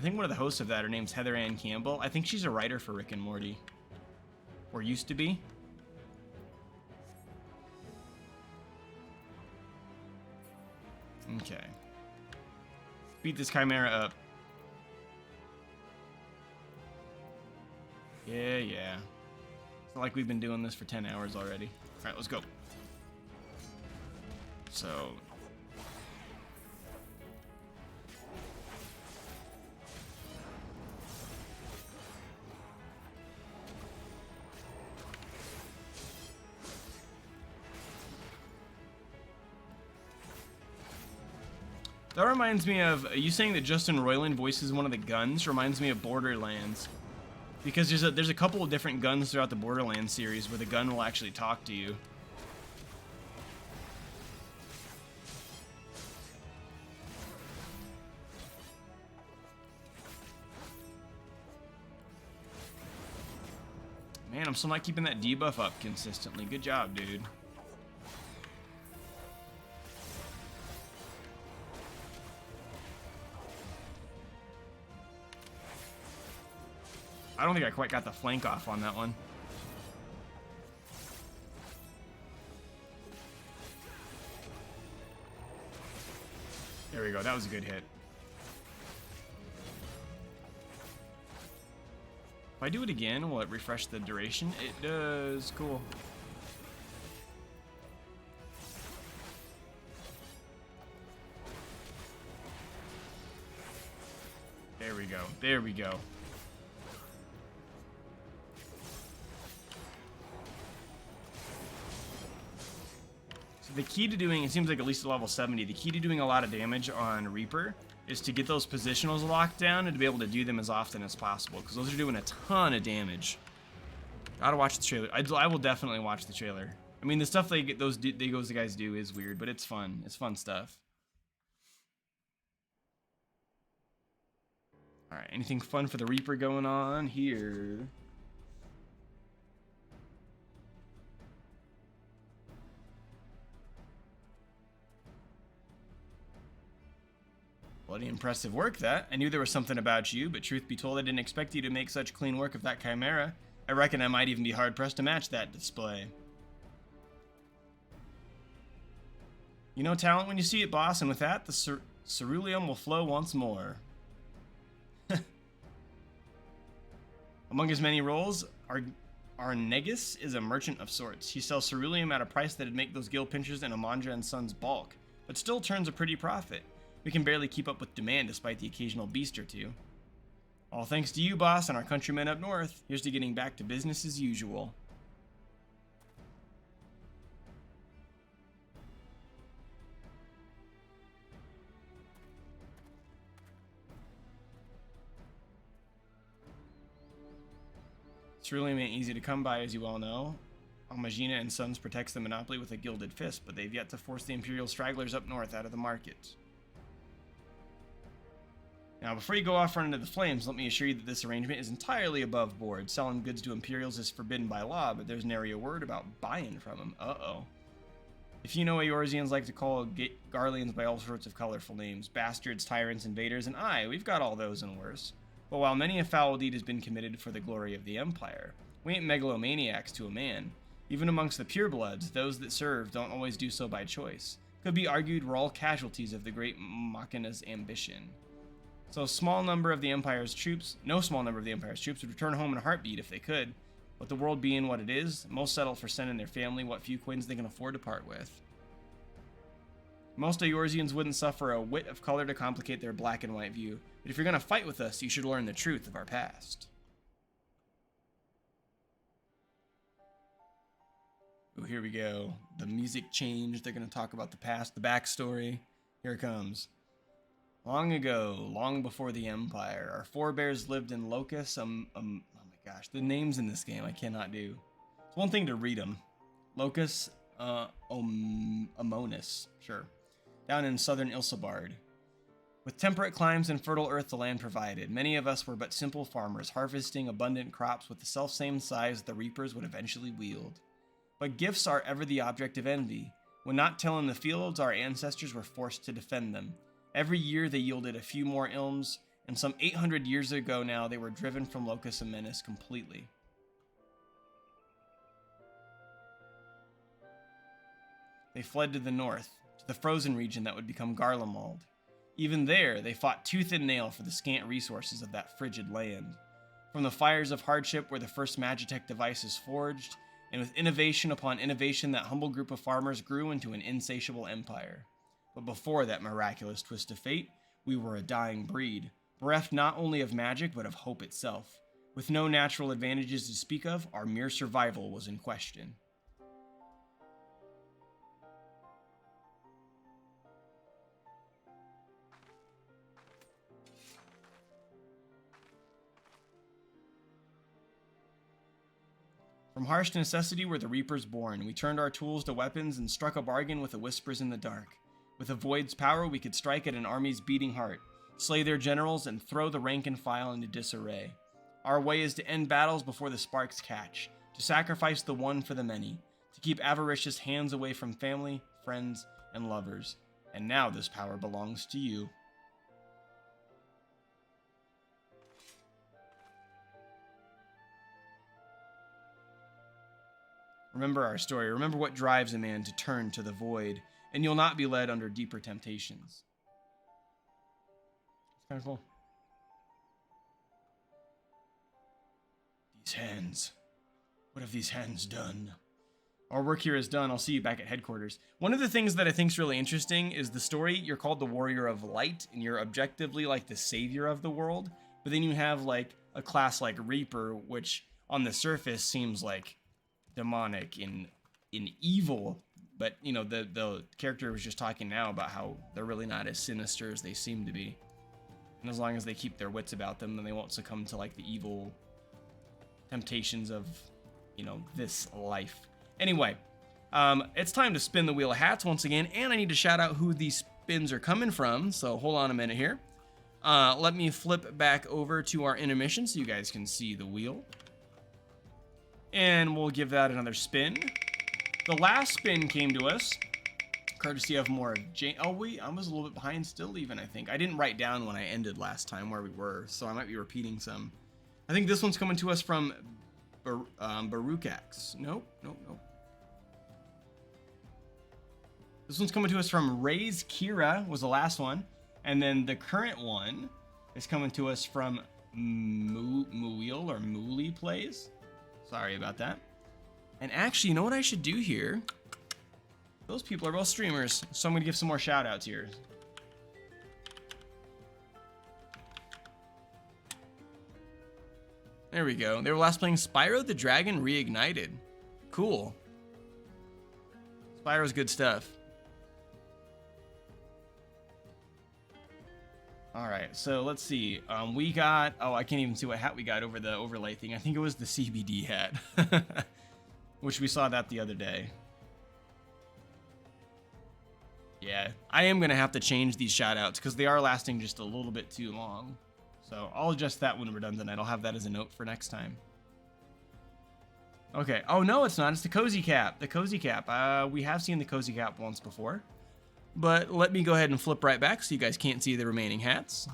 think one of the hosts of that, her name's Heather Ann Campbell. I think she's a writer for Rick and Morty. Or used to be. Okay. Beat this Chimera up. Yeah. It's not like we've been doing this for 10 hours already. Alright, let's go. So... That reminds me of, you saying that Justin Roiland voices one of the guns reminds me of Borderlands. Because there's a couple of different guns throughout the Borderlands series where the gun will actually talk to you. Man, I'm still not keeping that debuff up consistently. Good job, dude. I don't think I quite got the flank off on that one. There we go. That was a good hit. If I do it again, will it refresh the duration? It does. Cool. There we go. There we go. The key to doing, it seems like at least at level 70, the key to doing a lot of damage on Reaper is to get those positionals locked down and to be able to do them as often as possible, because those are doing a ton of damage. Gotta watch the trailer. I will definitely watch the trailer. I mean, the stuff those guys do is weird, but it's fun. It's fun stuff. All right, anything fun for the Reaper going on here? Bloody impressive work, that. I knew there was something about you, but truth be told, I didn't expect you to make such clean work of that Chimera. I reckon I might even be hard-pressed to match that display. You know talent when you see it, boss, and with that, the ceruleum will flow once more. Among his many roles, our Negus is a merchant of sorts. He sells ceruleum at a price that'd make those gill pinchers in Amandra and Sons balk, but still turns a pretty profit. We can barely keep up with demand despite the occasional beast or two. All thanks to you, boss, and our countrymen up north. Here's to getting back to business as usual. Ceruleum ain't easy to come by, as you all know. Almagina and Sons protects the monopoly with a gilded fist, but they've yet to force the Imperial stragglers up north out of the market. Now, before you go off running into the flames, let me assure you that this arrangement is entirely above board. Selling goods to Imperials is forbidden by law, but there's nary a word about buying from them. Uh-oh. If you know, Eorzeans like to call Garleans by all sorts of colorful names. Bastards, tyrants, invaders, and we've got all those and worse. But while many a foul deed has been committed for the glory of the Empire, we ain't megalomaniacs to a man. Even amongst the purebloods, those that serve don't always do so by choice. Could be argued we're all casualties of the great Machina's ambition. So no small number of the Empire's troops would return home in a heartbeat if they could. But the world being what it is, most settle for sending their family what few coins they can afford to part with. Most Eorzeans wouldn't suffer a whit of color to complicate their black and white view, but if you're gonna fight with us, you should learn the truth of our past. Oh, here we go. The music changed. They're gonna talk about the past, the backstory. Here it comes. Long ago, long before the Empire, our forebears lived in Locus. Oh my gosh, the names in this game I cannot do. It's one thing to read them. Locus Amonis, sure. Down in southern Ilsabard. With temperate climes and fertile earth the land provided, many of us were but simple farmers, harvesting abundant crops with the self-same size the reapers would eventually wield. But gifts are ever the object of envy. When not tilling the fields, our ancestors were forced to defend them. Every year they yielded a few more ilms, and some 800 years ago now they were driven from Locus Amonis completely. They fled to the north, to the frozen region that would become Garlemald. Even there, they fought tooth and nail for the scant resources of that frigid land. From the fires of hardship where the first Magitech device is forged, and with innovation upon innovation, that humble group of farmers grew into an insatiable empire. But before that miraculous twist of fate, we were a dying breed, bereft not only of magic, but of hope itself. With no natural advantages to speak of, our mere survival was in question. From harsh necessity were the Reapers born. We turned our tools to weapons and struck a bargain with the Whispers in the dark. With a Void's power, we could strike at an army's beating heart, slay their generals, and throw the rank and file into disarray. Our way is to end battles before the sparks catch, to sacrifice the one for the many, to keep avaricious hands away from family, friends, and lovers. And now this power belongs to you. Remember our story. Remember what drives a man to turn to the void, and you'll not be led under deeper temptations. It's kind of cool. These hands. What have these hands done? Our work here is done. I'll see you back at headquarters. One of the things that I think is really interesting is the story. You're called the Warrior of Light, and you're objectively like the savior of the world. But then you have like a class like Reaper, which on the surface seems like demonic in evil, but you know, the character was just talking now about how they're really not as sinister as they seem to be, and as long as they keep their wits about them, then they won't succumb to like the evil temptations of, you know, this life. Anyway, it's time to spin the wheel of hats once again, and I need to shout out who these spins are coming from, so hold on a minute here. Let me flip back over to our intermission so you guys can see the wheel. And we'll give that another spin. The last spin came to us, courtesy of more Jane. Oh, wait, I was a little bit behind still even, I think. I didn't write down when I ended last time where we were, so I might be repeating some. I think this one's coming to us from Barukax. Nope. This one's coming to us from Ray's Kira, was the last one. And then the current one is coming to us from Muil or Mooley Plays. Sorry about that. And actually, you know what I should do here? Those people are both streamers, so I'm going to give some more shout outs here. There we go. They were last playing Spyro the Dragon Reignited. Cool. Spyro's good stuff. Alright, so let's see. We got... Oh, I can't even see what hat we got over the overlay thing. I think it was the CBD hat. Which we saw that the other day. Yeah, I am going to have to change these shoutouts because they are lasting just a little bit too long. So I'll adjust that when we're done tonight. I'll have that as a note for next time. Okay. Oh, no, it's not. It's the cozy cap. The cozy cap. We have seen the cozy cap once before. But let me go ahead and flip right back so you guys can't see the remaining hats.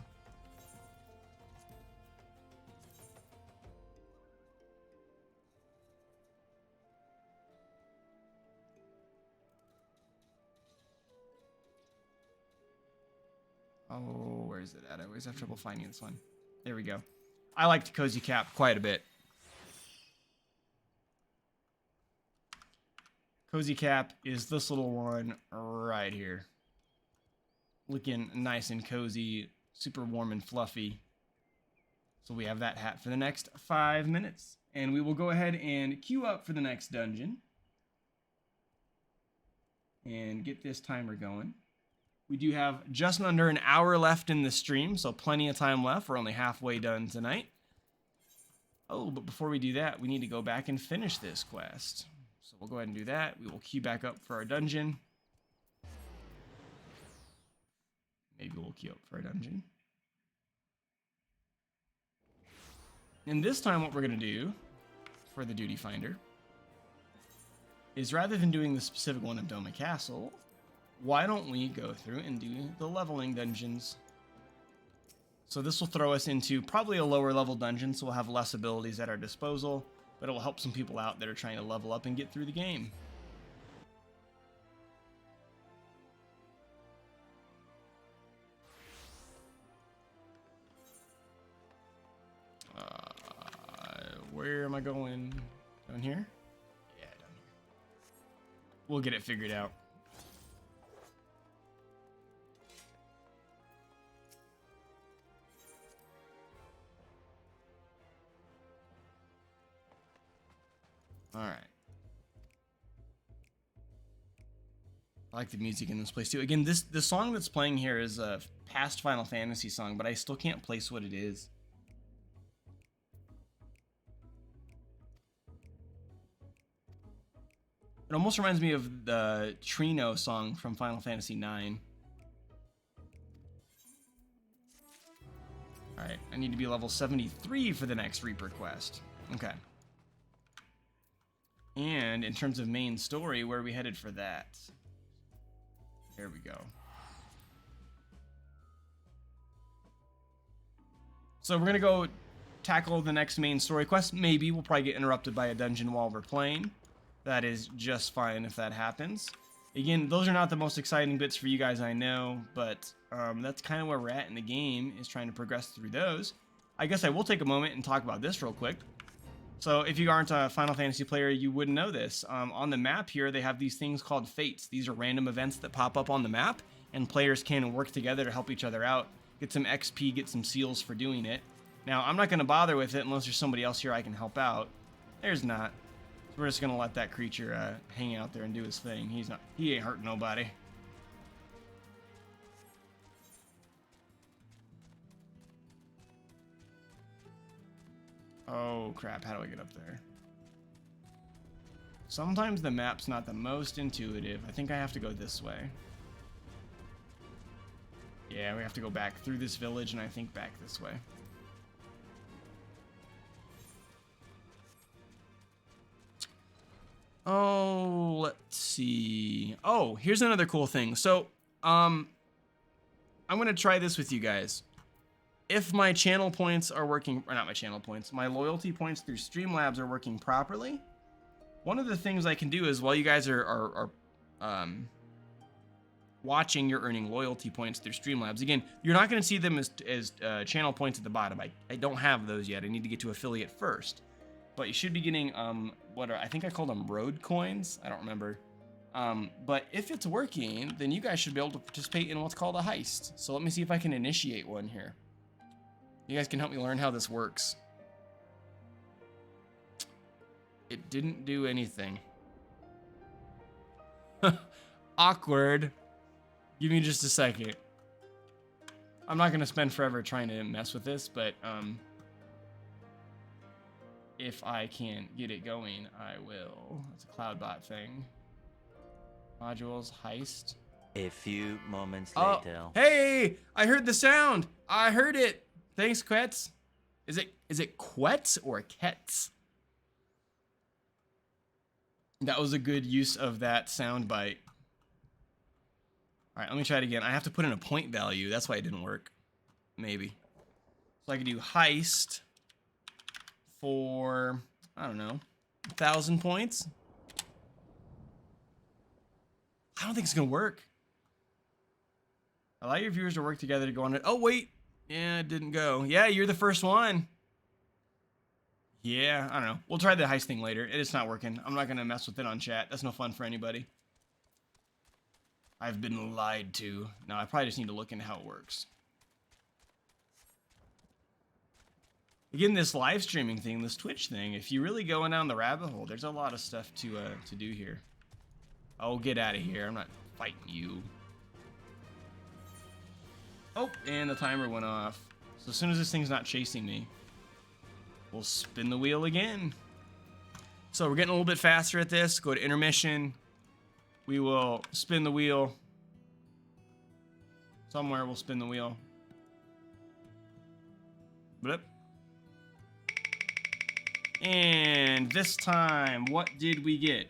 Oh, where is it at? I always have trouble finding this one. There we go. I liked cozy cap quite a bit. Cozy cap is this little one right here. Looking nice and cozy, super warm and fluffy. So we have that hat for the next 5 minutes. And we will go ahead and queue up for the next dungeon. And get this timer going. We do have just under an hour left in the stream, so plenty of time left. We're only halfway done tonight. Oh, but before we do that, we need to go back and finish this quest. So we'll go ahead and do that. We will queue back up for our dungeon. Maybe we'll queue up for a dungeon. And this time what we're going to do for the duty finder is rather than doing the specific one of Doma Castle, why don't we go through and do the leveling dungeons? So this will throw us into probably a lower level dungeon, so we'll have less abilities at our disposal, but it will help some people out that are trying to level up and get through the game. Where am I going? Down here? Yeah, down here. We'll get it figured out. All right. I like the music in this place too. Again, the song that's playing here is a past Final Fantasy song, but I still can't place what it is. It almost reminds me of the Trino song from Final Fantasy IX. All right, I need to be level 73 for the next Reaper quest. Okay. And in terms of main story, where are we headed for that? There we go. So we're gonna go tackle the next main story quest. Maybe we'll probably get interrupted by a dungeon while we're playing. That is just fine if that happens. Again, those are not the most exciting bits for you guys, I know, but that's kind of where we're at in the game, is trying to progress through those. I guess I will take a moment and talk about this real quick. So if you aren't a Final Fantasy player, you wouldn't know this. On the map here, they have these things called fates. These are random events that pop up on the map, and players can work together to help each other out, get some XP, get some seals for doing it. Now, I'm not going to bother with it unless there's somebody else here I can help out. There's not. So we're just going to let that creature hang out there and do his thing. He ain't hurting nobody. Oh, crap. How do I get up there? Sometimes the map's not the most intuitive. I think I have to go this way. Yeah, we have to go back through this village, and I think back this way. Oh, let's see. Oh, here's another cool thing. So, I'm going to try this with you guys. If my channel points are working, or not my channel points, my loyalty points through Streamlabs are working properly, one of the things I can do is while you guys are watching, you're earning loyalty points through Streamlabs. Again, you're not going to see them as channel points at the bottom. I don't have those yet. I need to get to affiliate first. But you should be getting, I think I called them road coins. I don't remember. But if it's working, then you guys should be able to participate in what's called a heist. So let me see if I can initiate one here. You guys can help me learn how this works. It didn't do anything. Awkward. Give me just a second. I'm not going to spend forever trying to mess with this, but if I can get it going, I will. It's a CloudBot thing. Modules, heist. A few moments later. Hey! I heard the sound! I heard it! Thanks, Quetz. Is it Quetz or Ketz? That was a good use of that sound bite. All right, let me try it again. I have to put in a point value. That's why it didn't work. Maybe. So I could do heist for, I don't know, 1,000 points. I don't think it's going to work. Allow your viewers to work together to go on it. Oh, wait. Yeah, it didn't go. Yeah, you're the first one. Yeah, I don't know. We'll try the heist thing later. It's not working. I'm not going to mess with it on chat. That's no fun for anybody. I've been lied to. No, I probably just need to look into how it works. Again, this live streaming thing, this Twitch thing, if you really go down the rabbit hole, there's a lot of stuff to do here. Oh, get out of here. I'm not fighting you. Oh, and the timer went off. So as soon as this thing's not chasing me, we'll spin the wheel again. So we're getting a little bit faster at this. Go to intermission. We will spin the wheel. Somewhere we'll spin the wheel. Blip. And this time, what did we get?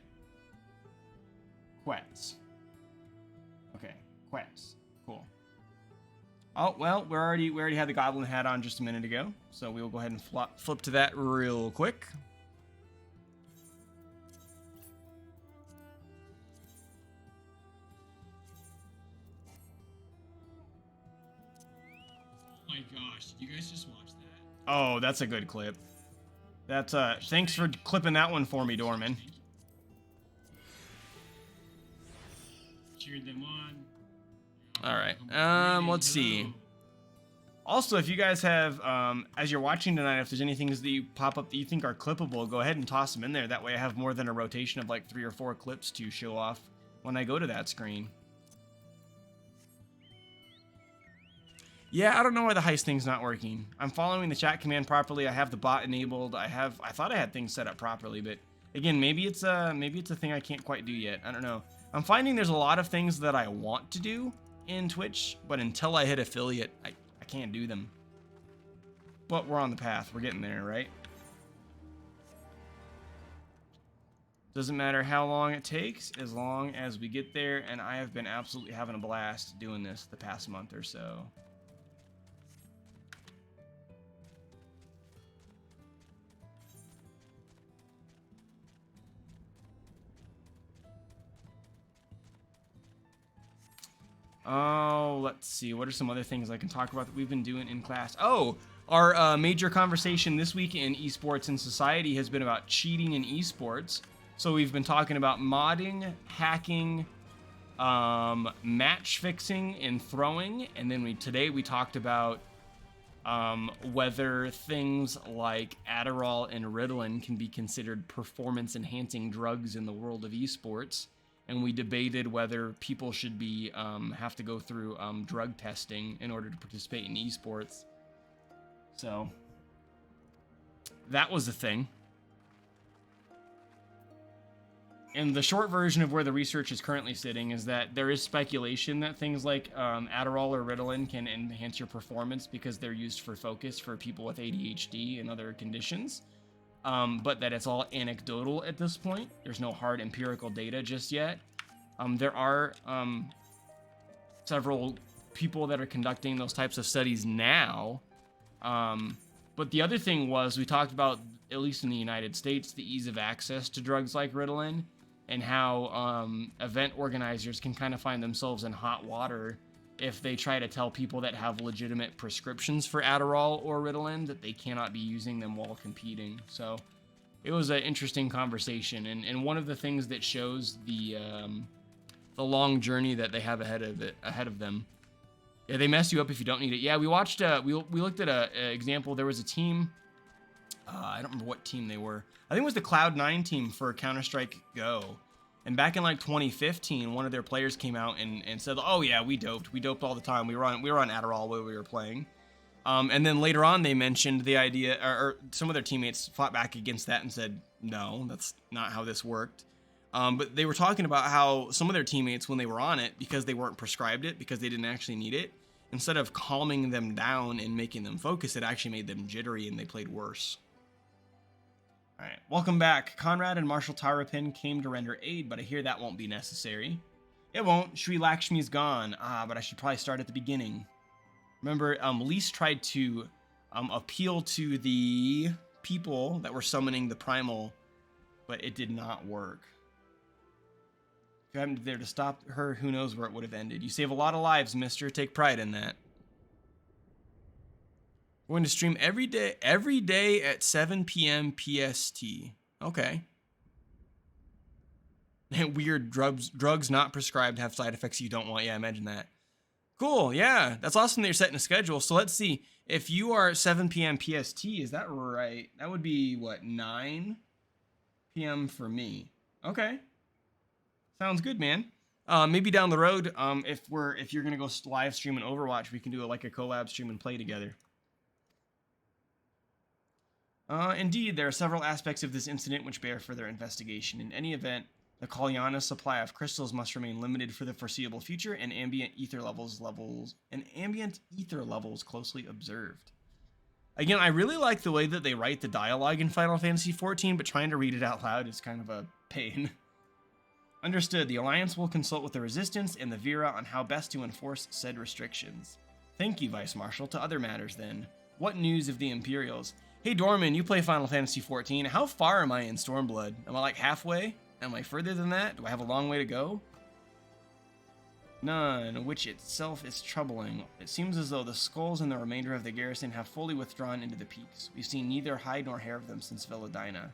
Quets. Okay, quets. Cool. Oh, well, we already had the goblin hat on just a minute ago, so we will go ahead and flip to that real quick. Oh my gosh, did you guys just watch that? Oh, that's a good clip. That's thanks for clipping that one for me, Dorman. Cheered them on. All right. Let's see. Also, if you guys have, as you're watching tonight, if there's any things that you pop up that you think are clippable, go ahead and toss them in there. That way I have more than a rotation of like 3 or 4 clips to show off when I go to that screen. Yeah, I don't know why the heist thing's not working. I'm following the chat command properly. I have the bot enabled. I thought I had things set up properly, but again, maybe it's a thing I can't quite do yet. I don't know. I'm finding there's a lot of things that I want to do in Twitch, but until I hit affiliate, I can't do them. But we're on the path. We're getting there, right? Doesn't matter how long it takes, as long as we get there, and I have been absolutely having a blast doing this the past month or so. Oh, let's see. What are some other things I can talk about that we've been doing in class? Oh, our major conversation this week in esports and society has been about cheating in esports. So we've been talking about modding, hacking, match fixing, and throwing. And then today we talked about whether things like Adderall and Ritalin can be considered performance-enhancing drugs in the world of esports. And we debated whether people should be have to go through drug testing in order to participate in esports. So that was the thing. And the short version of where the research is currently sitting is that there is speculation that things like Adderall or Ritalin can enhance your performance because they're used for focus for people with ADHD and other conditions. But that it's all anecdotal at this point. There's no hard empirical data just yet. There are several people that are conducting those types of studies now. But the other thing was we talked about, at least in the United States, the ease of access to drugs like Ritalin and how event organizers can kind of find themselves in hot water if they try to tell people that have legitimate prescriptions for Adderall or Ritalin that they cannot be using them while competing. So it was an interesting conversation, and one of the things that shows the long journey that they have ahead of them. Yeah, they mess you up if you don't need it. Yeah, we watched. We looked at a example. There was a team. I don't remember what team they were. I think it was the Cloud9 team for Counter-Strike Go. And back in like 2015, one of their players came out and said, "Oh yeah, we doped. We doped all the time. We were on Adderall while we were playing." And then later on, they mentioned the idea, or some of their teammates fought back against that and said, "No, that's not how this worked." But they were talking about how some of their teammates, when they were on it, because they weren't prescribed it, because they didn't actually need it, instead of calming them down and making them focus, it actually made them jittery and they played worse. Alright, welcome back. Conrad and Marshal Tarapin came to render aid, but I hear that won't be necessary. It won't. Sri Lakshmi's gone. But I should probably start at the beginning. Remember, Lise tried to appeal to the people that were summoning the primal, but it did not work. If you hadn't there to stop her, who knows where it would have ended. You save a lot of lives, mister. Take pride in that. We're going to stream every day at 7 p.m. PST. Okay. Weird drugs not prescribed have side effects you don't want. Yeah, imagine that. Cool, yeah. That's awesome that you're setting a schedule. So let's see. If you are 7 p.m. PST, is that right? That would be, what, 9 p.m. for me. Okay. Sounds good, man. Maybe down the road, if you're going to go live stream an Overwatch, we can do like a collab stream and play together. Indeed, there are several aspects of this incident which bear further investigation. In any event, the Kalyana supply of crystals must remain limited for the foreseeable future, and ambient ether levels closely observed. Again, I really like the way that they write the dialogue in Final Fantasy XIV, but trying to read it out loud is kind of a pain. Understood. The Alliance will consult with the Resistance and the Vera on how best to enforce said restrictions. Thank you, Vice Marshal. To other matters, then. What news of the Imperials? Hey, Dorman, you play Final Fantasy XIV. How far am I in Stormblood? Am I like halfway? Am I further than that? Do I have a long way to go? None, which itself is troubling. It seems as though the skulls and the remainder of the garrison have fully withdrawn into the peaks. We've seen neither hide nor hair of them since Villadina.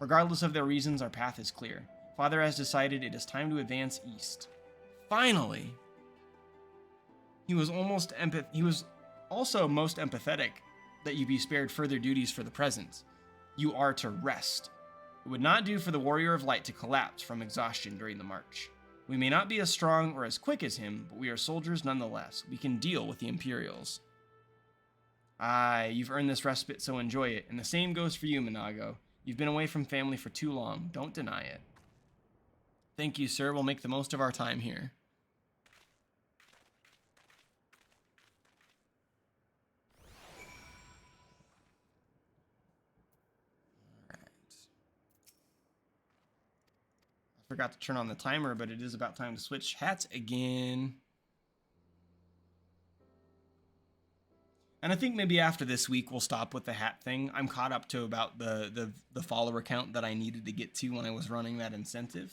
Regardless of their reasons, our path is clear. Father has decided it is time to advance east. Finally! He was also most empathetic that you be spared further duties for the present. You are to rest. It would not do for the Warrior of Light to collapse from exhaustion during the march. We may not be as strong or as quick as him, but we are soldiers nonetheless. We can deal with the Imperials. Aye, you've earned this respite, so enjoy it. And the same goes for you, Minago. You've been away from family for too long. Don't deny it. Thank you, sir. We'll make the most of our time here. Forgot to turn on the timer, but it is about time to switch hats again. And I think maybe after this week we'll stop with the hat thing. I'm caught up to about the follower count that I needed to get to when I was running that incentive.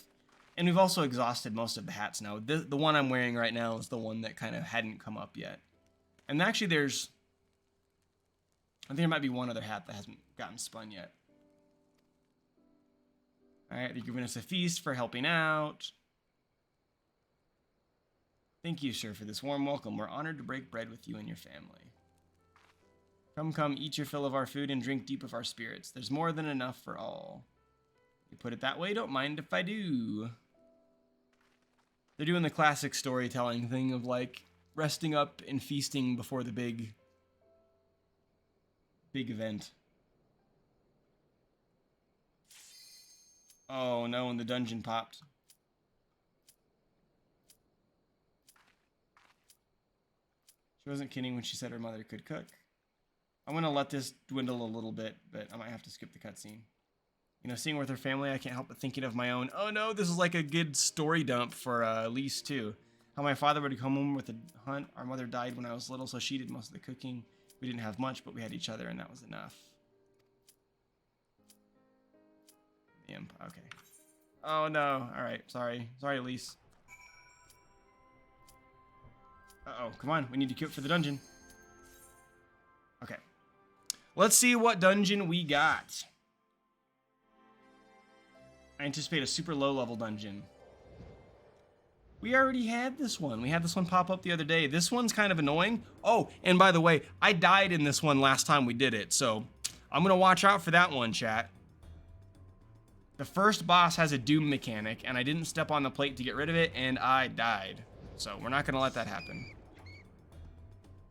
And we've also exhausted most of the hats now. The one I'm wearing right now is the one that kind of hadn't come up yet. And actually I think there might be one other hat that hasn't gotten spun yet. Alright, they're giving us a feast for helping out. Thank you, sir, for this warm welcome. We're honored to break bread with you and your family. Come, eat your fill of our food and drink deep of our spirits. There's more than enough for all. You put it that way, don't mind if I do. They're doing the classic storytelling thing of, like, resting up and feasting before the big event. Oh no, and the dungeon popped. She wasn't kidding when she said her mother could cook. I'm gonna let this dwindle a little bit, but I might have to skip the cutscene. You know, seeing with her family, I can't help but thinking of my own. Oh no, this is like a good story dump for Lise too. How my father would come home with a hunt. Our mother died when I was little, so she did most of the cooking. We didn't have much, but we had each other, and that was enough. Imp. Okay. Oh no. All right. Sorry, Lise. Uh-oh. Come on. We need to queue up for the dungeon. Okay. Let's see what dungeon we got. I anticipate a super low level dungeon. We already had this one. We had this one pop up the other day. This one's kind of annoying. Oh, and by the way, I died in this one last time we did it, so I'm gonna watch out for that one, chat. The first boss has a doom mechanic, and I didn't step on the plate to get rid of it, and I died. So we're not gonna let that happen.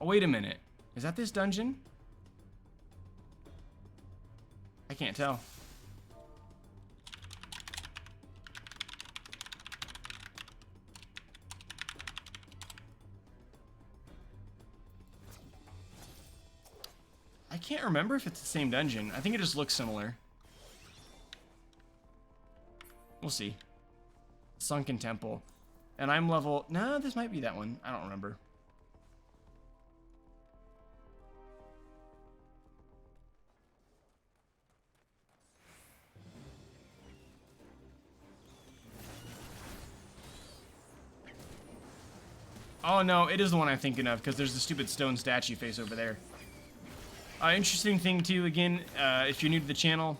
Oh, wait a minute. Is that this dungeon? I can't tell. I can't remember if it's the same dungeon. I think it just looks similar. We'll see. Sunken Temple. And I'm level... No, this might be that one. I don't remember. Oh, no, it is the one I'm thinking of, because there's the stupid stone statue face over there. Interesting thing, too, again, if you're new to the channel,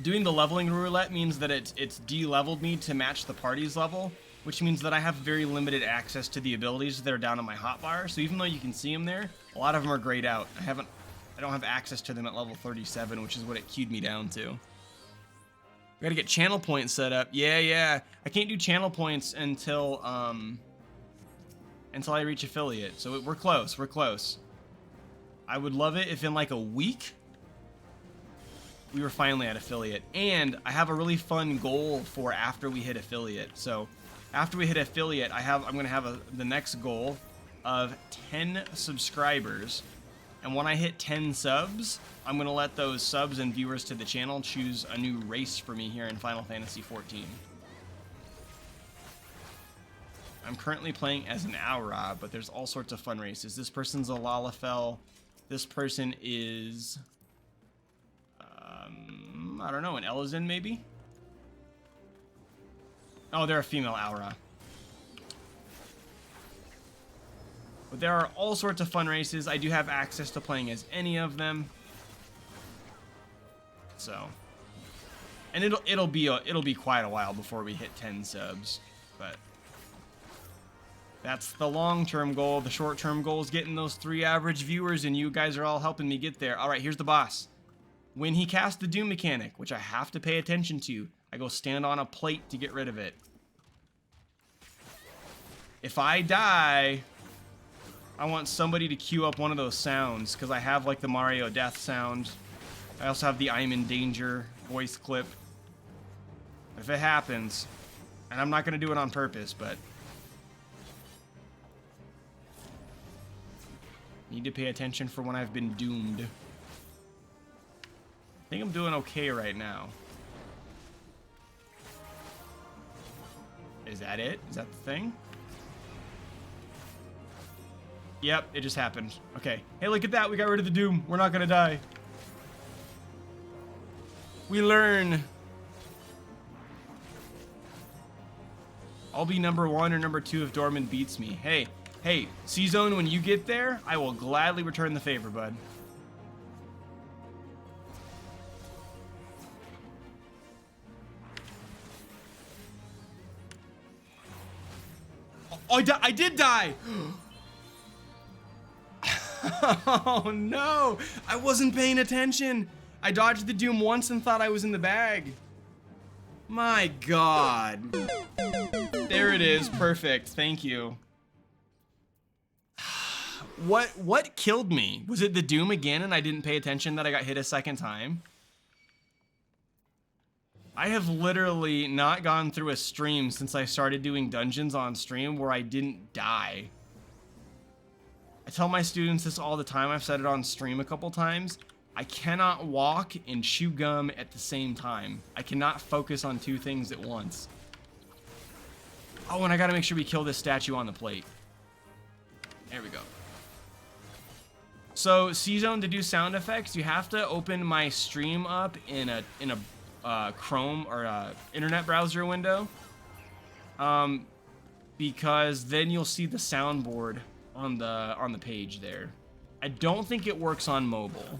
doing the leveling roulette means that it's de-leveled me to match the party's level, which means that I have very limited access to the abilities that are down on my hotbar. So even though you can see them there, a lot of them are grayed out. I don't have access to them at level 37, which is what it queued me down to. We gotta get channel points set up. Yeah. I can't do channel points until I reach affiliate. So we're close. I would love it if in like a week we were finally at affiliate. And I have a really fun goal for after we hit affiliate. So after we hit affiliate, I'm gonna have the next goal of 10 subscribers. And when I hit 10 subs, I'm gonna let those subs and viewers to the channel choose a new race for me here in Final Fantasy XIV. I'm currently playing as an Aura, but there's all sorts of fun races. This person's a Lalafell. This person is, I don't know, an Elizin maybe? Oh, they're a female Aura. But there are all sorts of fun races. I do have access to playing as any of them. So, and it'll be quite a while before we hit 10 subs, but that's the long-term goal. The short-term goal is getting those 3 average viewers, and you guys are all helping me get there. All right, here's the boss. When he casts the Doom mechanic, which I have to pay attention to, I go stand on a plate to get rid of it. If I die, I want somebody to queue up one of those sounds, because I have like the Mario death sound. I also have the I'm in danger voice clip. If it happens, and I'm not going to do it on purpose, but need to pay attention for when I've been doomed. I think I'm doing okay right now. Is that it? Is that the thing? Yep, it just happened. Okay. Hey, look at that. We got rid of the Doom. We're not gonna die. We learn. I'll be number 1 or number 2 if Dorman beats me. Hey, C-Zone, when you get there, I will gladly return the favor, bud. Oh, I did die! Oh, no! I wasn't paying attention! I dodged the Doom once and thought I was in the bag. My God. There it is. Perfect. Thank you. What killed me? Was it the Doom again and I didn't pay attention that I got hit a second time? I have literally not gone through a stream since I started doing dungeons on stream where I didn't die. I tell my students this all the time. I've said it on stream a couple times. I cannot walk and chew gum at the same time. I cannot focus on 2 things at once. Oh, and I gotta make sure we kill this statue on the plate. There we go. So, C-Zone, to do sound effects, you have to open my stream up in a Chrome or internet browser window, because then you'll see the soundboard on the page there. I don't think it works on mobile,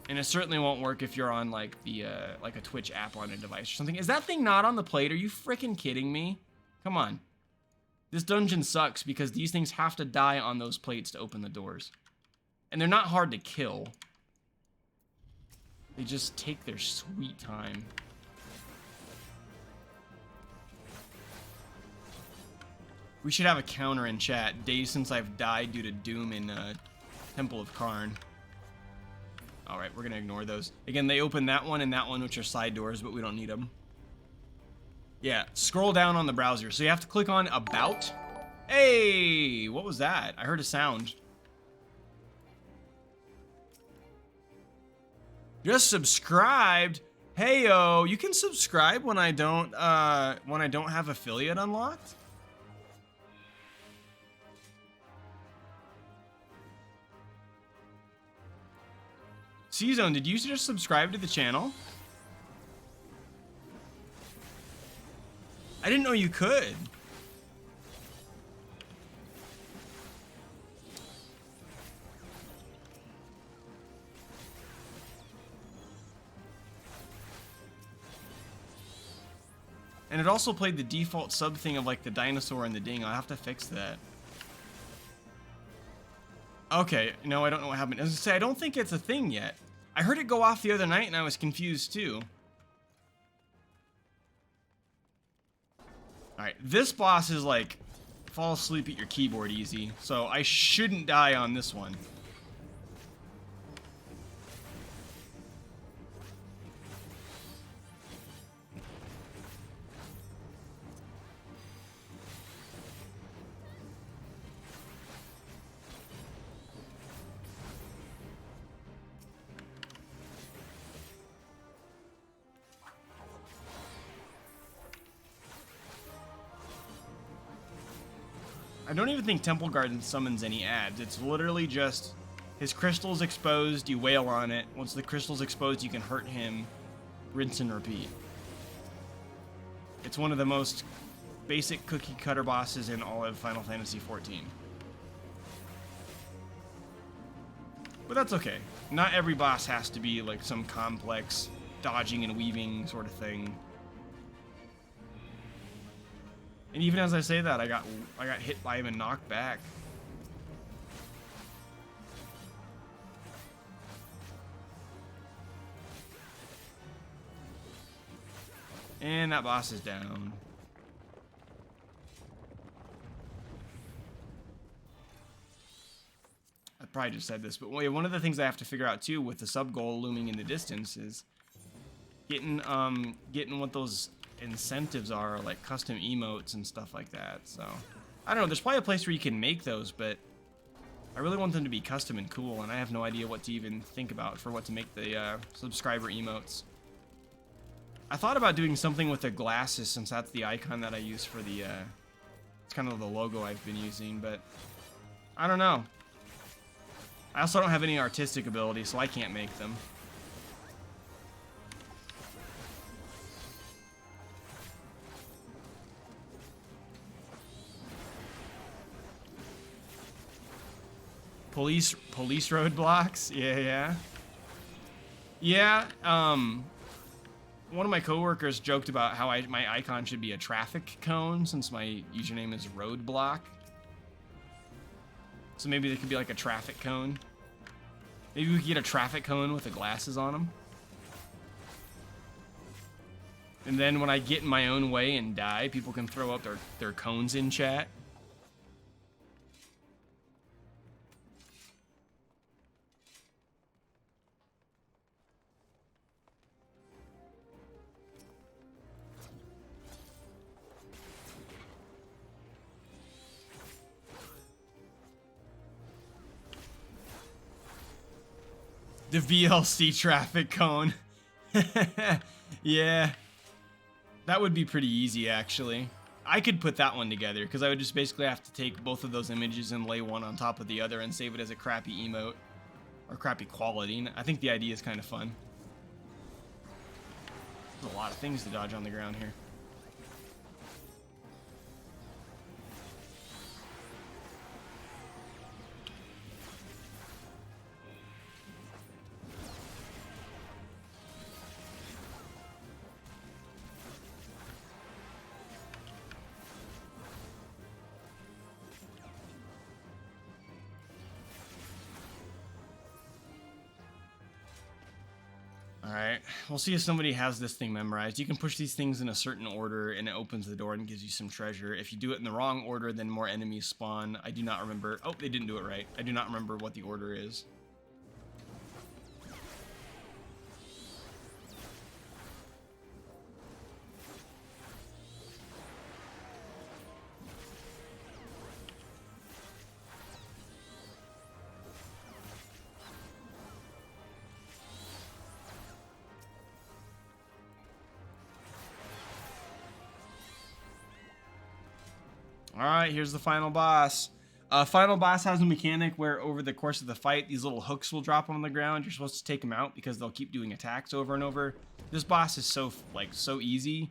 and it certainly won't work if you're on like the like a Twitch app on a device or something. Is that thing not on the plate? Are you freaking kidding me? Come on. This dungeon sucks because these things have to die on those plates to open the doors. And they're not hard to kill. They just take their sweet time. We should have a counter in chat. Days since I've died due to Doom in Temple of Karn. Alright, we're gonna ignore those. Again, they open that one and that one, which are side doors, but we don't need them. Yeah, scroll down on the browser. So you have to click on About. Hey, what was that? I heard a sound. Just subscribed? Hey yo, you can subscribe when I don't have affiliate unlocked. C-Zone, did you just subscribe to the channel? I didn't know you could. And it also played the default sub thing of like the dinosaur and the ding. I'll have to fix that. Okay, no, I don't know what happened. As I say, I don't think it's a thing yet. I heard it go off the other night and I was confused too. Alright, this boss is like fall asleep at your keyboard easy, so I shouldn't die on this one. I don't even think Temple Garden summons any ads. It's literally just his crystal's exposed, you wail on it. Once the crystal's exposed, you can hurt him. Rinse and repeat. It's one of the most basic cookie cutter bosses in all of Final Fantasy XIV. But that's okay. Not every boss has to be like some complex dodging and weaving sort of thing. And even as I say that, I got hit by him and knocked back. And that boss is down. I probably just said this, but one of the things I have to figure out too with the sub goal looming in the distance is getting what those incentives are, like custom emotes and stuff like that. So I don't know, there's probably a place where you can make those, but I really want them to be custom and cool, and I have no idea what to even think about for what to make the subscriber emotes. I thought about doing something with the glasses, since that's the icon that I use for the it's kind of the logo I've been using, but I don't know. I also don't have any artistic ability, so I can't make them. Police roadblocks? Yeah, one of my coworkers joked about how my icon should be a traffic cone, since my username is Rodeblock. So maybe there could be like a traffic cone. Maybe we could get a traffic cone with the glasses on them. And then when I get in my own way and die, people can throw up their cones in chat. The VLC traffic cone. Yeah. That would be pretty easy, actually. I could put that one together, because I would just basically have to take both of those images and lay one on top of the other and save it as a crappy emote. Or crappy quality. And I think the idea is kind of fun. There's a lot of things to dodge on the ground here. Alright, we'll see if somebody has this thing memorized. You can push these things in a certain order and it opens the door and gives you some treasure. If you do it in the wrong order, then more enemies spawn. I do not remember. Oh, they didn't do it right. I do not remember what the order is. All right, here's the final boss. Final boss has a mechanic where over the course of the fight, these little hooks will drop on the ground. You're supposed to take them out because they'll keep doing attacks over and over. This boss is so easy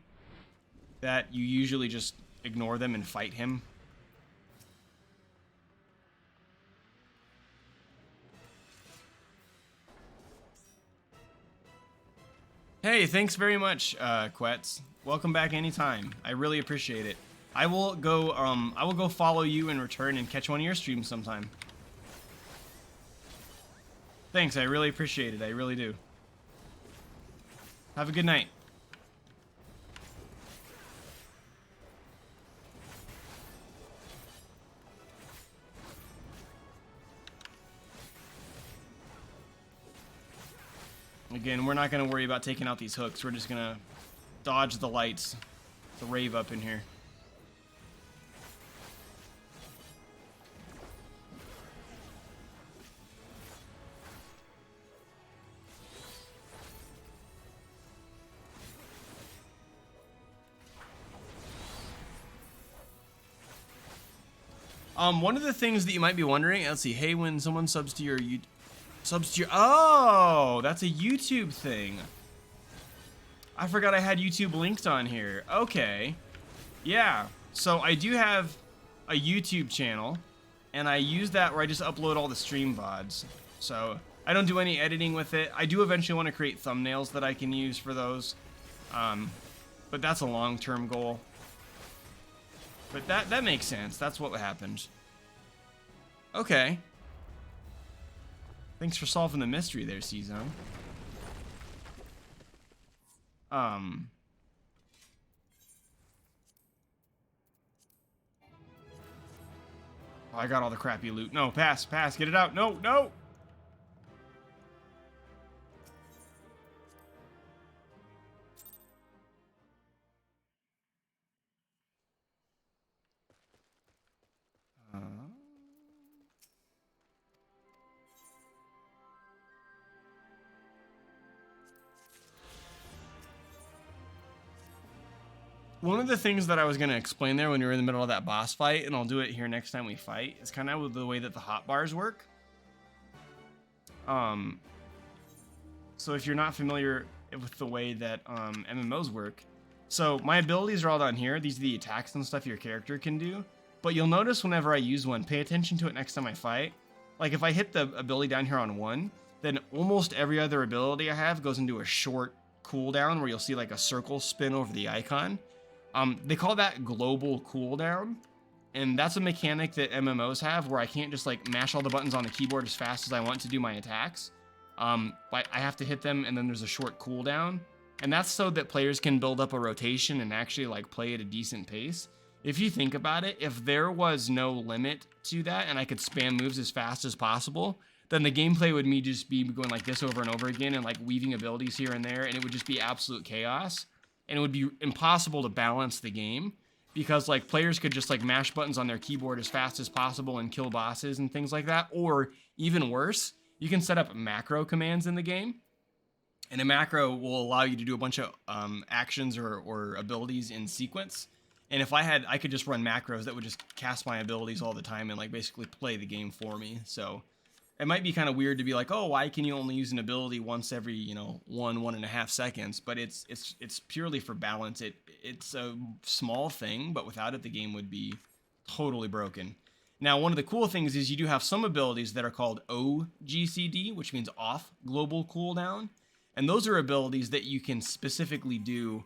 that you usually just ignore them and fight him. Hey, thanks very much, Quetz. Welcome back anytime. I really appreciate it. I will go follow you in return and catch one of your streams sometime. Thanks, I really appreciate it. I really do. Have a good night. Again, we're not going to worry about taking out these hooks. We're just going to dodge the lights. It's a rave up in here. One of the things that you might be wondering, let's see, hey, when someone subs to your oh, that's a YouTube thing. I forgot I had YouTube linked on here. Okay. Yeah. So I do have a YouTube channel, and I use that where I just upload all the stream VODs. So I don't do any editing with it. I do eventually want to create thumbnails that I can use for those. But that's a long-term goal. But that makes sense. That's what happened. Okay. Thanks for solving the mystery there, C-Zone. Oh, I got all the crappy loot. No, pass, get it out. No, no! One of the things that I was going to explain there when we were in the middle of that boss fight, and I'll do it here next time we fight, is kind of the way that the hotbars work. So if you're not familiar with the way that MMOs work, so my abilities are all down here. These are the attacks and stuff your character can do. But you'll notice whenever I use one, pay attention to it next time I fight. Like if I hit the ability down here on 1, then almost every other ability I have goes into a short cooldown where you'll see like a circle spin over the icon. They call that global cooldown, and that's a mechanic that MMOs have where I can't just like mash all the buttons on the keyboard as fast as I want to do my attacks. But I have to hit them, and then there's a short cooldown, and that's so that players can build up a rotation and actually like play at a decent pace. If you think about it, if there was no limit to that and I could spam moves as fast as possible, then the gameplay would just be going like this over and over again and like weaving abilities here and there, and it would just be absolute chaos. And it would be impossible to balance the game because like players could just like mash buttons on their keyboard as fast as possible and kill bosses and things like that. Or even worse, you can set up macro commands in the game, and a macro will allow you to do a bunch of actions or abilities in sequence. And if I could just run macros that would just cast my abilities all the time and like basically play the game for me. So it might be kind of weird to be like, oh, why can you only use an ability once every, 1.5 seconds? But it's purely for balance. It's a small thing, but without it, the game would be totally broken. Now, one of the cool things is you do have some abilities that are called OGCD, which means off global cooldown. And those are abilities that you can specifically do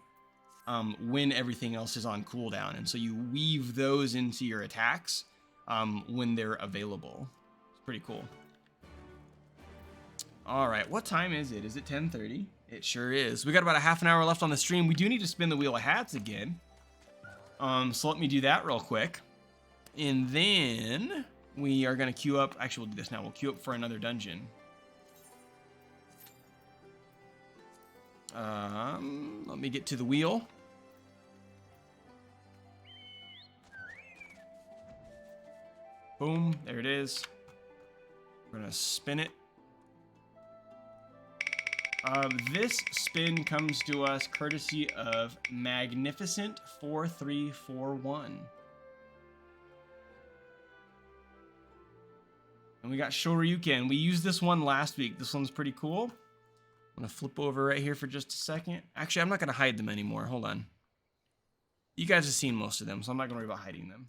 when everything else is on cooldown. And so you weave those into your attacks when they're available. It's pretty cool. All right, what time is it? Is it 10:30? It sure is. We got about a half an hour left on the stream. We do need to spin the Wheel of Hats again. So let me do that real quick. And then we are going to queue up. Actually, we'll do this now. We'll queue up for another dungeon. Let me get to the wheel. Boom, there it is. We're going to spin it. This spin comes to us courtesy of Magnificent 4341. And we got Shoryuken. We used this one last week. This one's pretty cool. I'm going to flip over right here for just a second. Actually, I'm not going to hide them anymore. Hold on. You guys have seen most of them, so I'm not going to worry about hiding them.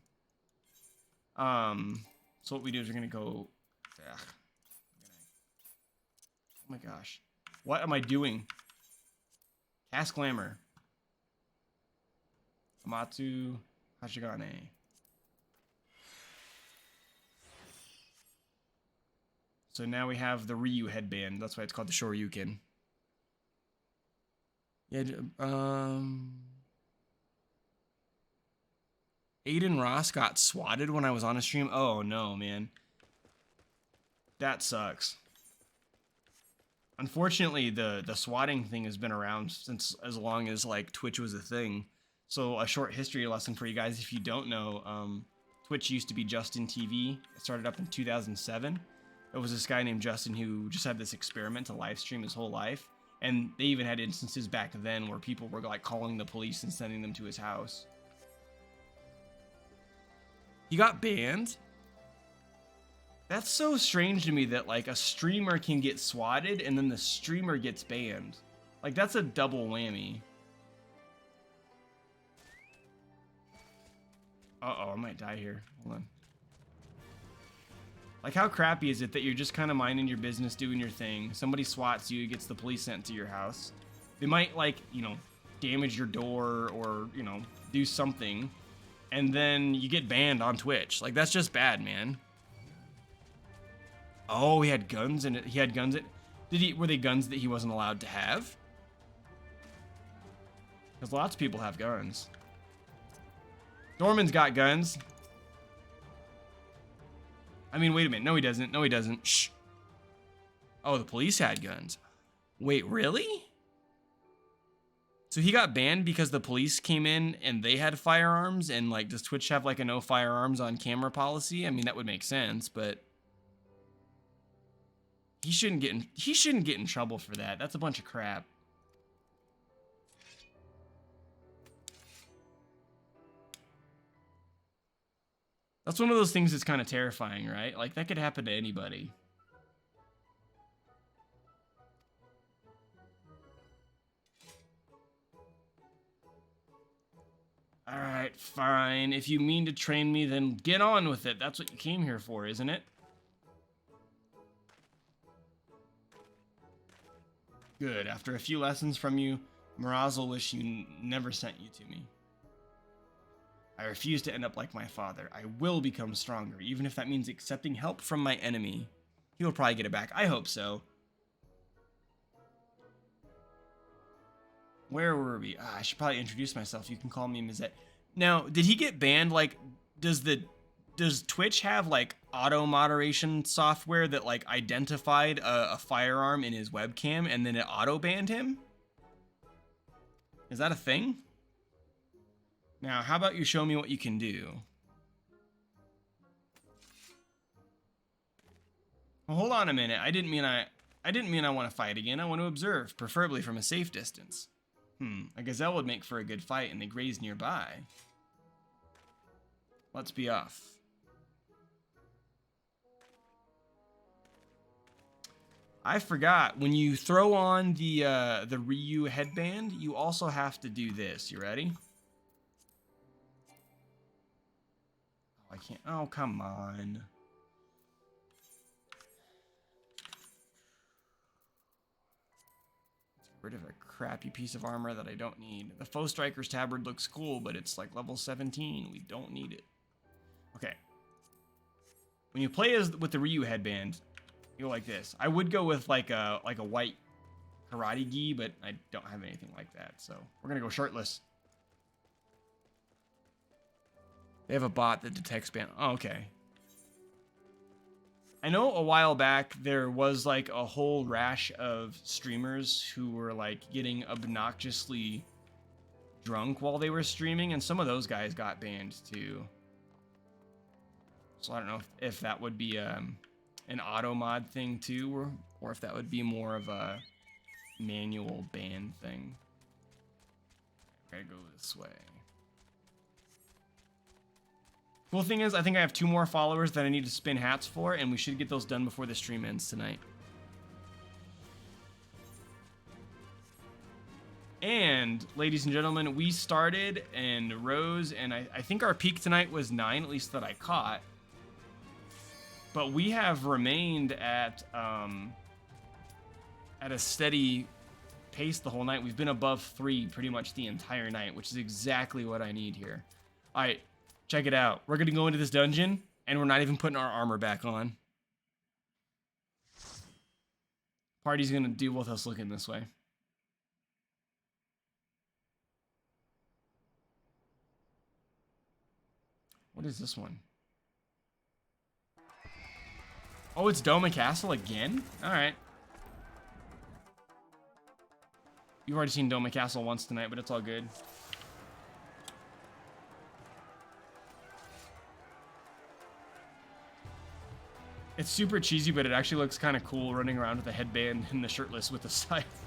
So what we do is we're going to go... Ugh. Oh my gosh. What am I doing? Cast Glamour. Amatsu Hashigane. So now we have the Ryu headband. That's why it's called the Shoryuken. Yeah, Aiden Ross got swatted when I was on a stream. Oh no, man. That sucks. Unfortunately, the swatting thing has been around since as long as like Twitch was a thing. So a short history lesson for you guys if you don't know. Twitch used to be Justin TV. It started up in 2007. It was this guy named Justin who just had this experiment to live stream his whole life. And they even had instances back then where people were like calling the police and sending them to his house. He got banned? That's so strange to me that like a streamer can get swatted and then the streamer gets banned. Like that's a double whammy. Uh-oh, I might die here. Hold on. Like, how crappy is it that you're just kind of minding your business, doing your thing. Somebody swats you, gets the police sent to your house. They might, like, you know, damage your door or, you know, do something. And then you get banned on Twitch. Like, that's just bad, man. Oh, he had guns in it. He had guns in it. Were they guns that he wasn't allowed to have? Because lots of people have guns. Norman's got guns. I mean, wait a minute. No, he doesn't. No, he doesn't. Shh. Oh, the police had guns. Wait, really? So he got banned because the police came in and they had firearms? And, like, does Twitch have, like, a no firearms on camera policy? I mean, that would make sense, but... He shouldn't get in trouble for that. That's a bunch of crap. That's one of those things that's kind of terrifying, right? Like, that could happen to anybody. Alright, fine. If you mean to train me, then get on with it. That's what you came here for, isn't it? Good. After a few lessons from you, Miraz will wish you never sent you to me. I refuse to end up like my father. I will become stronger, even if that means accepting help from my enemy. He will probably get it back. I hope so. Where were we? I should probably introduce myself. You can call me Mizette. Now, did he get banned? Like, does Twitch have, like, auto-moderation software that, like, identified a firearm in his webcam and then it auto-banned him? Is that a thing? Now, how about you show me what you can do? Well, hold on a minute. I didn't mean I want to fight again. I want to observe, preferably from a safe distance. A gazelle would make for a good fight, and they graze nearby. Let's be off. I forgot. When you throw on the Ryu headband, you also have to do this. You ready? Oh, I can't. Oh, come on. Rid of a crappy piece of armor that I don't need. The Foe Striker's tabard looks cool, but it's like level 17. We don't need it. Okay. When you play with the Ryu headband, you go like this. I would go with like a white karate gi, but I don't have anything like that, so we're gonna go shirtless. They have a bot that detects ban. Oh, okay. I know a while back there was like a whole rash of streamers who were like getting obnoxiously drunk while they were streaming, and some of those guys got banned too. So I don't know if that would be an auto mod thing too, or if that would be more of a manual ban thing. I gotta go this way. Cool thing is, I think I have 2 more followers that I need to spin hats for, and we should get those done before the stream ends tonight. And, ladies and gentlemen, we started and rose, and I think our peak tonight was 9, at least that I caught. But we have remained at a steady pace the whole night. We've been above 3 pretty much the entire night, which is exactly what I need here. All right. Check it out. We're going to go into this dungeon, and we're not even putting our armor back on. Party's going to deal with us looking this way. What is this one? Oh, it's Doma Castle again? All right. You've already seen Doma Castle once tonight, but it's all good. It's super cheesy, but it actually looks kind of cool running around with a headband and the shirtless with the scythe.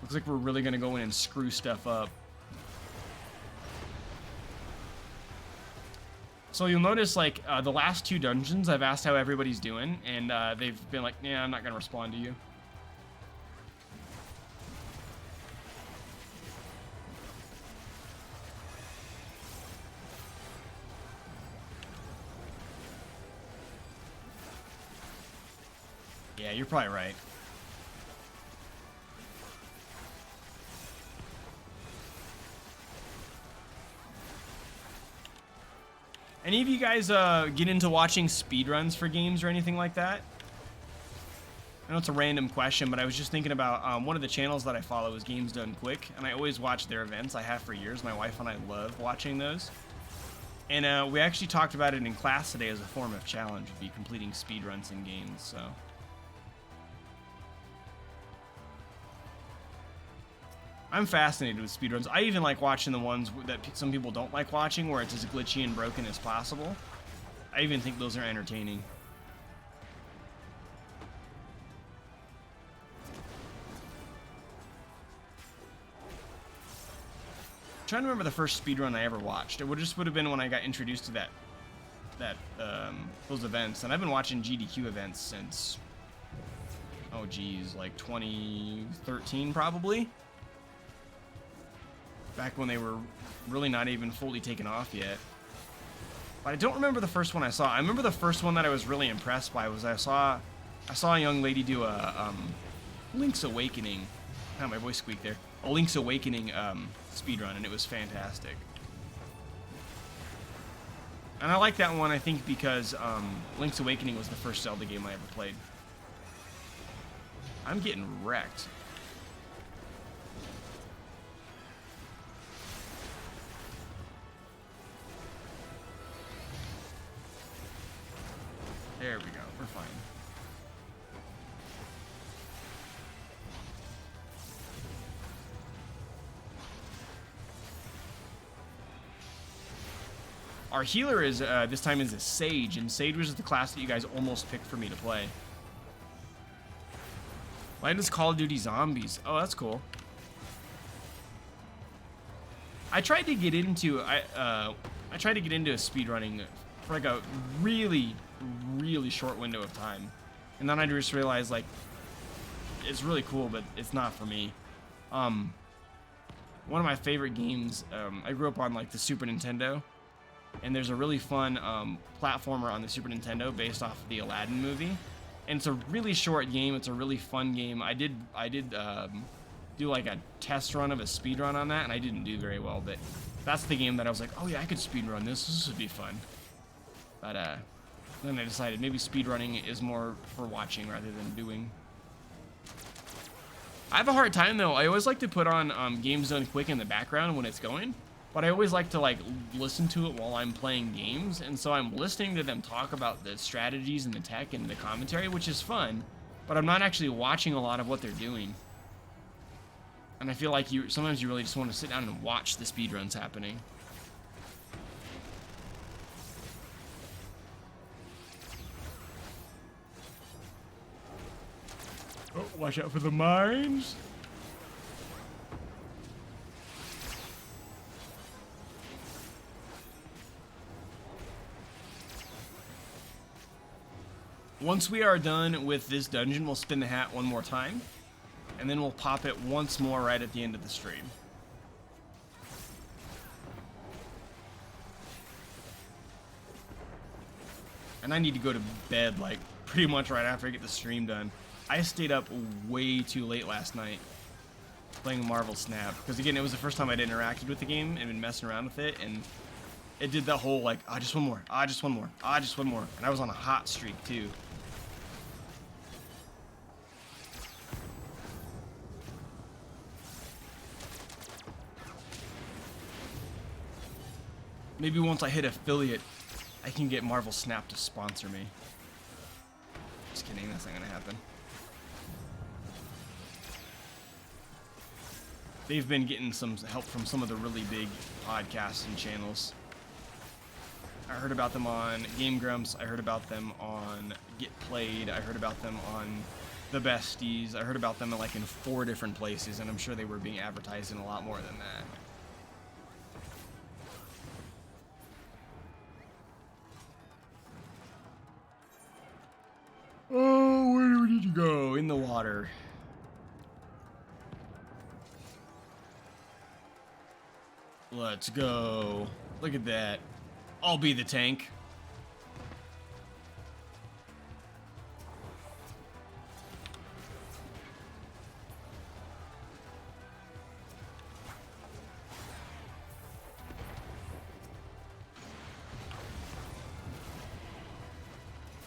Looks like we're really going to go in and screw stuff up. So you'll notice, like, the last 2 dungeons, I've asked how everybody's doing, and they've been like, yeah, I'm not going to respond to you. Yeah, you're probably right. Any of you guys get into watching speedruns for games or anything like that? I know it's a random question, but I was just thinking about one of the channels that I follow is Games Done Quick, and I always watch their events. I have for years. My wife and I love watching those. And we actually talked about it in class today as a form of challenge, would be completing speedruns in games, so... I'm fascinated with speedruns. I even like watching the ones that some people don't like watching, where it's as glitchy and broken as possible. I even think those are entertaining. I'm trying to remember the first speedrun I ever watched. It would have been when I got introduced to those events, and I've been watching GDQ events since, oh geez, like 2013 probably. Back when they were really not even fully taken off yet. But I don't remember the first one I saw. I remember the first one that I was really impressed by was I saw a young lady do a Link's Awakening. Oh, my voice squeaked there. A Link's Awakening speedrun, and it was fantastic. And I like that one, I think, because Link's Awakening was the first Zelda game I ever played. I'm getting wrecked. There we go. We're fine. Our healer is this time is a Sage, and Sage was the class that you guys almost picked for me to play. Why does Call of Duty Zombies? Oh, that's cool. I tried to get into speedrunning for like a really short window of time, and then I just realized, like, it's really cool, but it's not for me. One of my favorite games, I grew up on like the Super Nintendo, and there's a really fun platformer on the Super Nintendo based off of the Aladdin movie, and it's a really short game. It's a really fun game. I did do like a test run of a speed run on that, and I didn't do very well, but that's the game that I was like, oh yeah, I could speed run this. This would be fun. But then I decided maybe speedrunning is more for watching rather than doing. I have a hard time though. I always like to put on Games Done Quick in the background when it's going, but I always like to like listen to it while I'm playing games, and so I'm listening to them talk about the strategies and the tech and the commentary, which is fun, but I'm not actually watching a lot of what they're doing. And I feel like sometimes you really just want to sit down and watch the speedruns happening. Oh, watch out for the mines. Once we are done with this dungeon, we'll spin the hat one more time, and then we'll pop it once more right at the end of the stream. And I need to go to bed, like, pretty much right after I get the stream done. I stayed up way too late last night playing Marvel Snap, because again, it was the first time I'd interacted with the game and been messing around with it, and it did that whole, like, just one more, just one more, just one more, and I was on a hot streak, too. Maybe once I hit affiliate, I can get Marvel Snap to sponsor me. Just kidding, that's not gonna happen. They've been getting some help from some of the really big podcasts and channels. I heard about them on Game Grumps, I heard about them on Get Played, I heard about them on The Besties, I heard about them like in 4 different places, and I'm sure they were being advertised in a lot more than that. Oh, where do we need to go? In the water. Let's go. Look at that. I'll be the tank.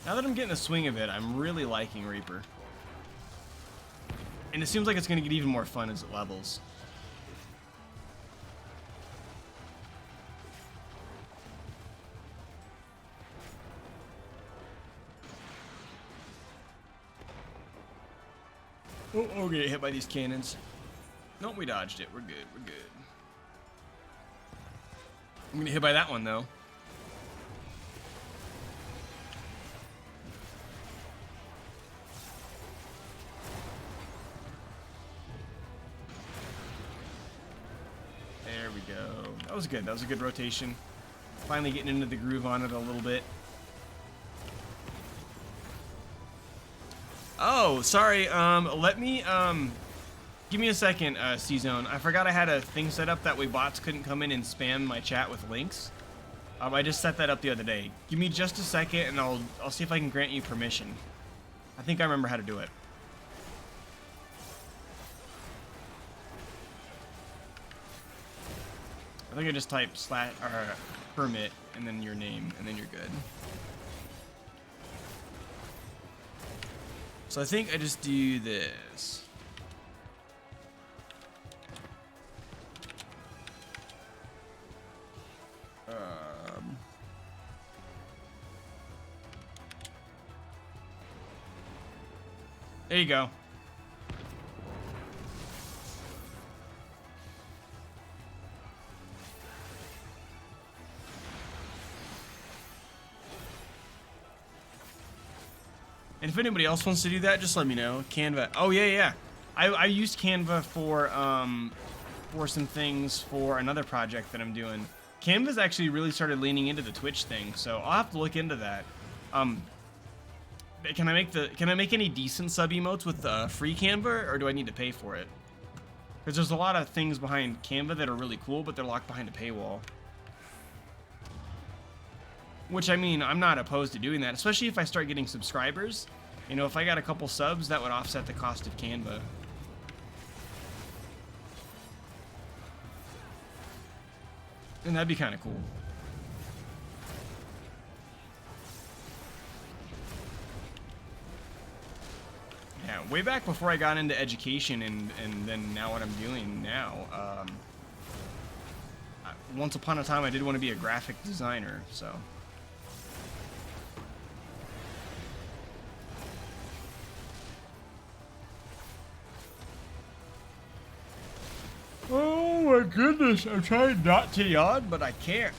Now that I'm getting the swing of it, I'm really liking Reaper. And it seems like it's going to get even more fun as it levels. Oh, we're gonna get hit by these cannons. Nope, we dodged it. We're good, we're good. I'm gonna get hit by that one, though. There we go. That was good. That was a good rotation. Finally getting into the groove on it a little bit. Oh, sorry. Let me, give me a second, C-Zone. I forgot I had a thing set up that way bots couldn't come in and spam my chat with links. I just set that up the other day. Give me just a second and I'll see if I can grant you permission. I think I remember how to do it. I think I just type permit and then your name and then you're good. So I think I just do this. There you go. And if anybody else wants to do that, just let me know. Canva. Oh yeah, yeah. I used Canva for some things for another project that I'm doing. Canva's actually really started leaning into the Twitch thing, so I'll have to look into that. Can I make any decent sub emotes with free Canva, or do I need to pay for it? Because there's a lot of things behind Canva that are really cool, but they're locked behind a paywall. Which, I mean, I'm not opposed to doing that, especially if I start getting subscribers. You know, if I got a couple subs, that would offset the cost of Canva. And that'd be kind of cool. Yeah, way back before I got into education and then now what I'm doing now, once upon a time I did want to be a graphic designer, so... Oh my goodness, I'm trying not to yawn, but I can't.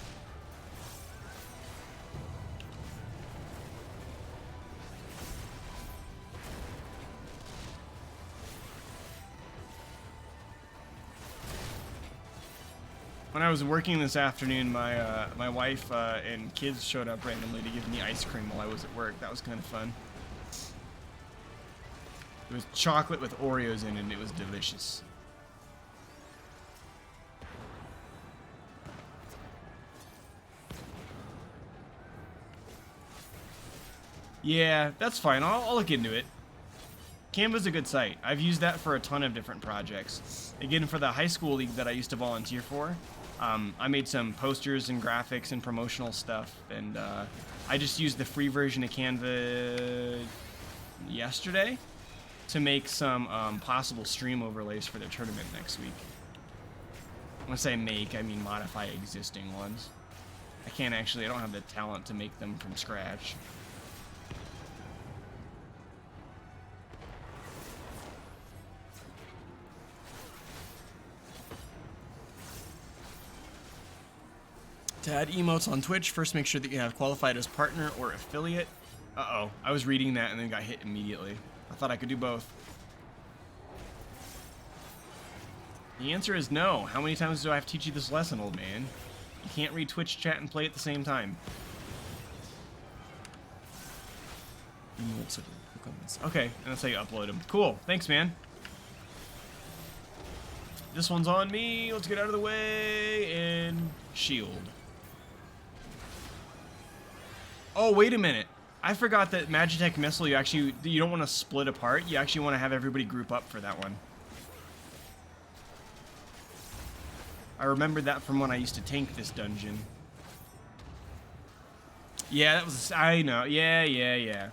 When I was working this afternoon, my wife and kids showed up randomly to give me ice cream while I was at work. That was kind of fun. It was chocolate with Oreos in it, and it was delicious. Yeah, that's fine. I'll look into it. Canva's a good site. I've used that for a ton of different projects. Again, for the high school league that I used to volunteer for, I made some posters and graphics and promotional stuff, and I just used the free version of Canva yesterday to make some possible stream overlays for the tournament next week. When I say make, I mean modify existing ones. I don't have the talent to make them from scratch. To add emotes on Twitch, first make sure that you have qualified as partner or affiliate. Uh-oh, I was reading that and then got hit immediately. I thought I could do both. The answer is no. How many times do I have to teach you this lesson, old man? You can't read Twitch chat and play at the same time. Okay, and that's how you upload them. Cool, thanks, man. This one's on me. Let's get out of the way and shield. Oh, wait a minute. I forgot that Magitech Missile, you don't want to split apart. You actually want to have everybody group up for that one. I remembered that from when I used to tank this dungeon. Yeah, that was... I know. Yeah.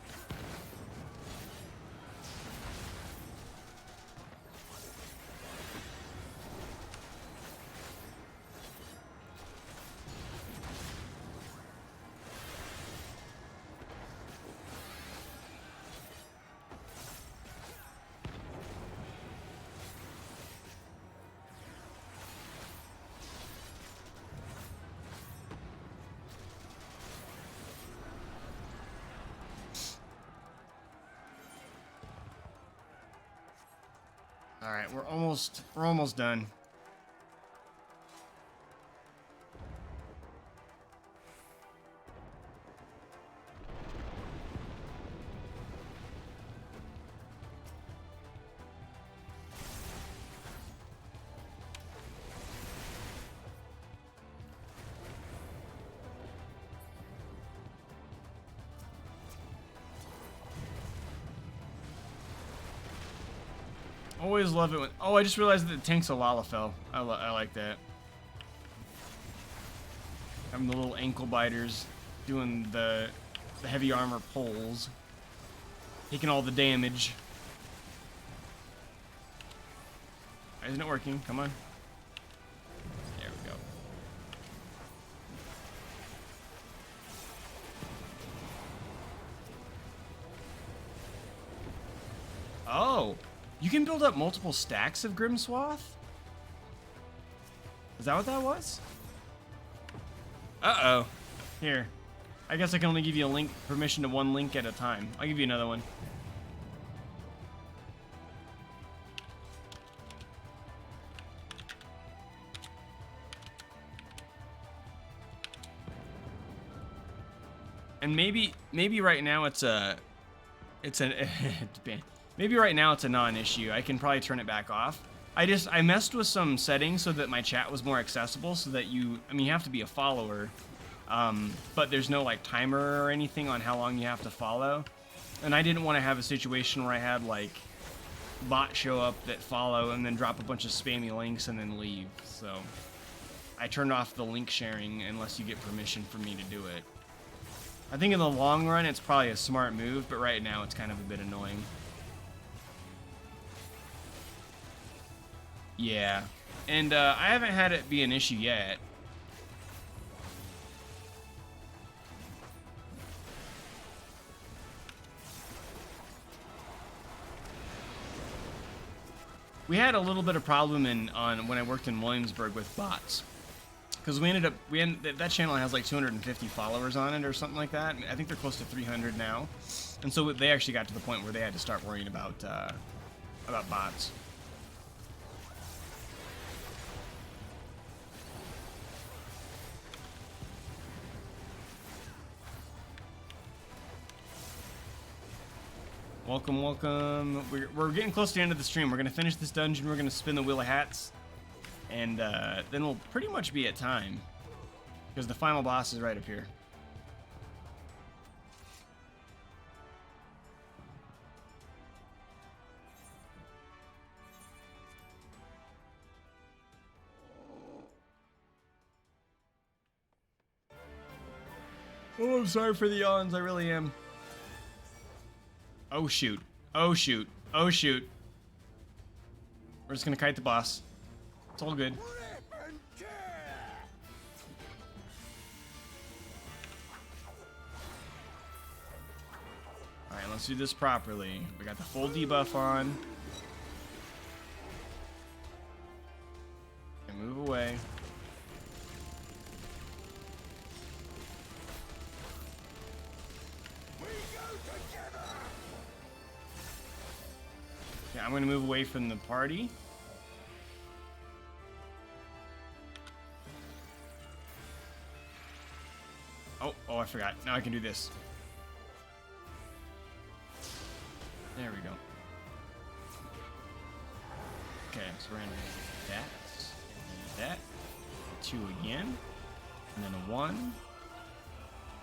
All right, we're almost done. Always love it when... Oh, I just realized that the tank's a Lalafell. I like that. Having the little ankle biters doing the heavy armor pulls. Taking all the damage. Why isn't it working? Come on. There we go. Oh! You can build up multiple stacks of Grimswath? Is that what that was? Uh-oh. Here. I guess I can only give you a link, permission to one link at a time. I'll give you another one. And maybe right now maybe right now it's a non-issue. I can probably turn it back off. I messed with some settings so that my chat was more accessible, so that you have to be a follower, but there's no like timer or anything on how long you have to follow. And I didn't want to have a situation where I had like bots show up that follow and then drop a bunch of spammy links and then leave. So I turned off the link sharing unless you get permission for me to do it. I think in the long run it's probably a smart move, but right now it's kind of a bit annoying. Yeah, and I haven't had it be an issue yet. We had a little bit of problem when I worked in Williamsburg with bots, because that channel has like 250 followers on it or something like that. I think they're close to 300 now, and so they actually got to the point where they had to start worrying about bots. Welcome, welcome. We're getting close to the end of the stream. We're gonna finish this dungeon. We're gonna spin the wheel of hats, and then we'll pretty much be at time because the final boss is right up here. Oh, I'm sorry for the yawns. I really am. Oh shoot. Oh shoot. Oh shoot. We're just gonna kite the boss. It's all good. Alright, let's do this properly. We got the full debuff on. Okay, move away. Okay, I'm gonna move away from the party. Oh, I forgot. Now I can do this. There we go. Okay, so we're gonna do that, and then that, 2 again, and then a 1.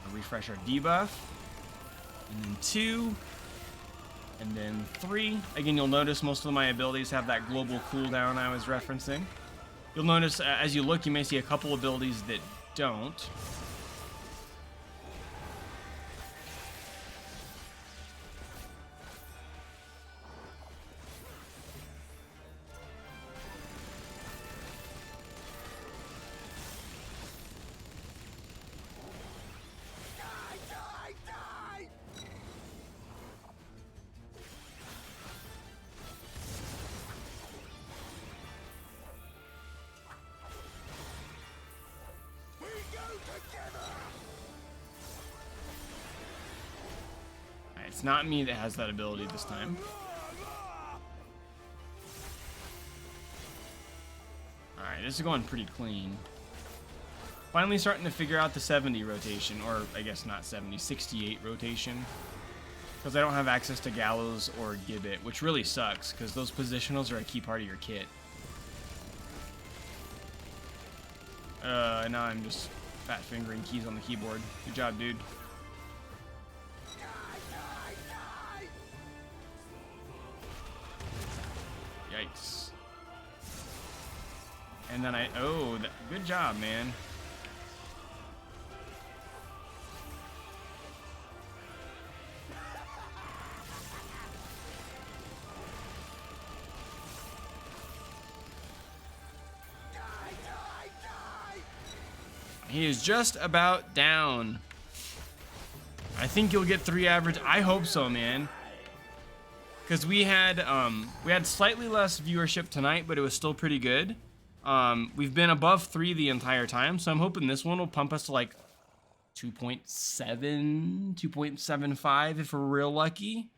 We'll refresh our debuff, and then 2, and then 3. Again, you'll notice most of my abilities have that global cooldown I was referencing. You'll notice as you look, you may see a couple abilities that don't. It's not me that has that ability this time. Alright, this is going pretty clean. Finally starting to figure out the 70 rotation, or I guess not 70, 68 rotation. Because I don't have access to Gallows or Gibbet, which really sucks, because those positionals are a key part of your kit. Now I'm just fat fingering keys on the keyboard. Good job, dude. Yikes. And then good job, man. He is just about down. I think you'll get 3 average. I hope so, man. Because we had slightly less viewership tonight, but it was still pretty good. We've been above 3 the entire time, so I'm hoping this one will pump us to like 2.7, 2.75 if we're real lucky.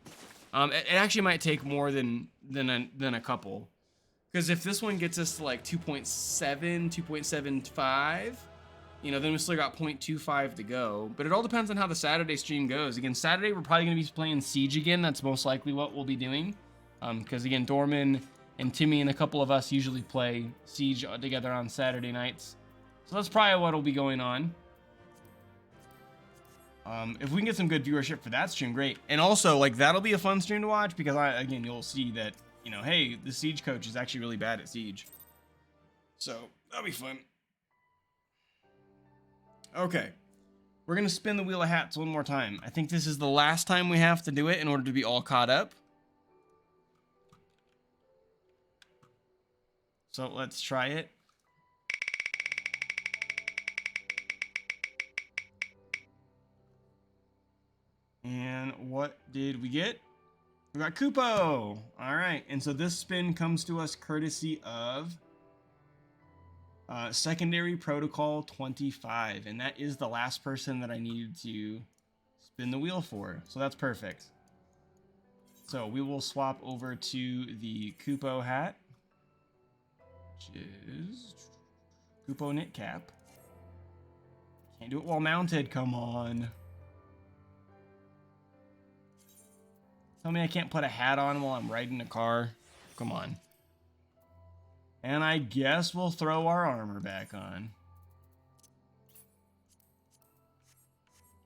It actually might take more than a couple. Because if this one gets us to like 2.7, 2.75, you know, then we still got 0.25 to go. But it all depends on how the Saturday stream goes. Again, Saturday we're probably going to be playing Siege again. That's most likely what we'll be doing. Because again, Dorman and Timmy and a couple of us usually play Siege together on Saturday nights. So that's probably what will be going on. If we can get some good viewership for that stream, great. And also, like, that'll be a fun stream to watch because, again, you'll see that, you know, hey, the Siege coach is actually really bad at Siege. So that'll be fun. Okay, we're gonna spin the wheel of hats one more time. I think this is the last time we have to do it in order to be all caught up. So let's try it. And what did we get? We got Kupo. All right, and so this spin comes to us courtesy of Secondary Protocol 25, and that is the last person that I needed to spin the wheel for, so that's perfect. So we will swap over to the Kupo hat, which is Kupo knit cap. Can't do it while mounted, come on. Tell me I can't put a hat on while I'm riding a car. Come on. And I guess we'll throw our armor back on.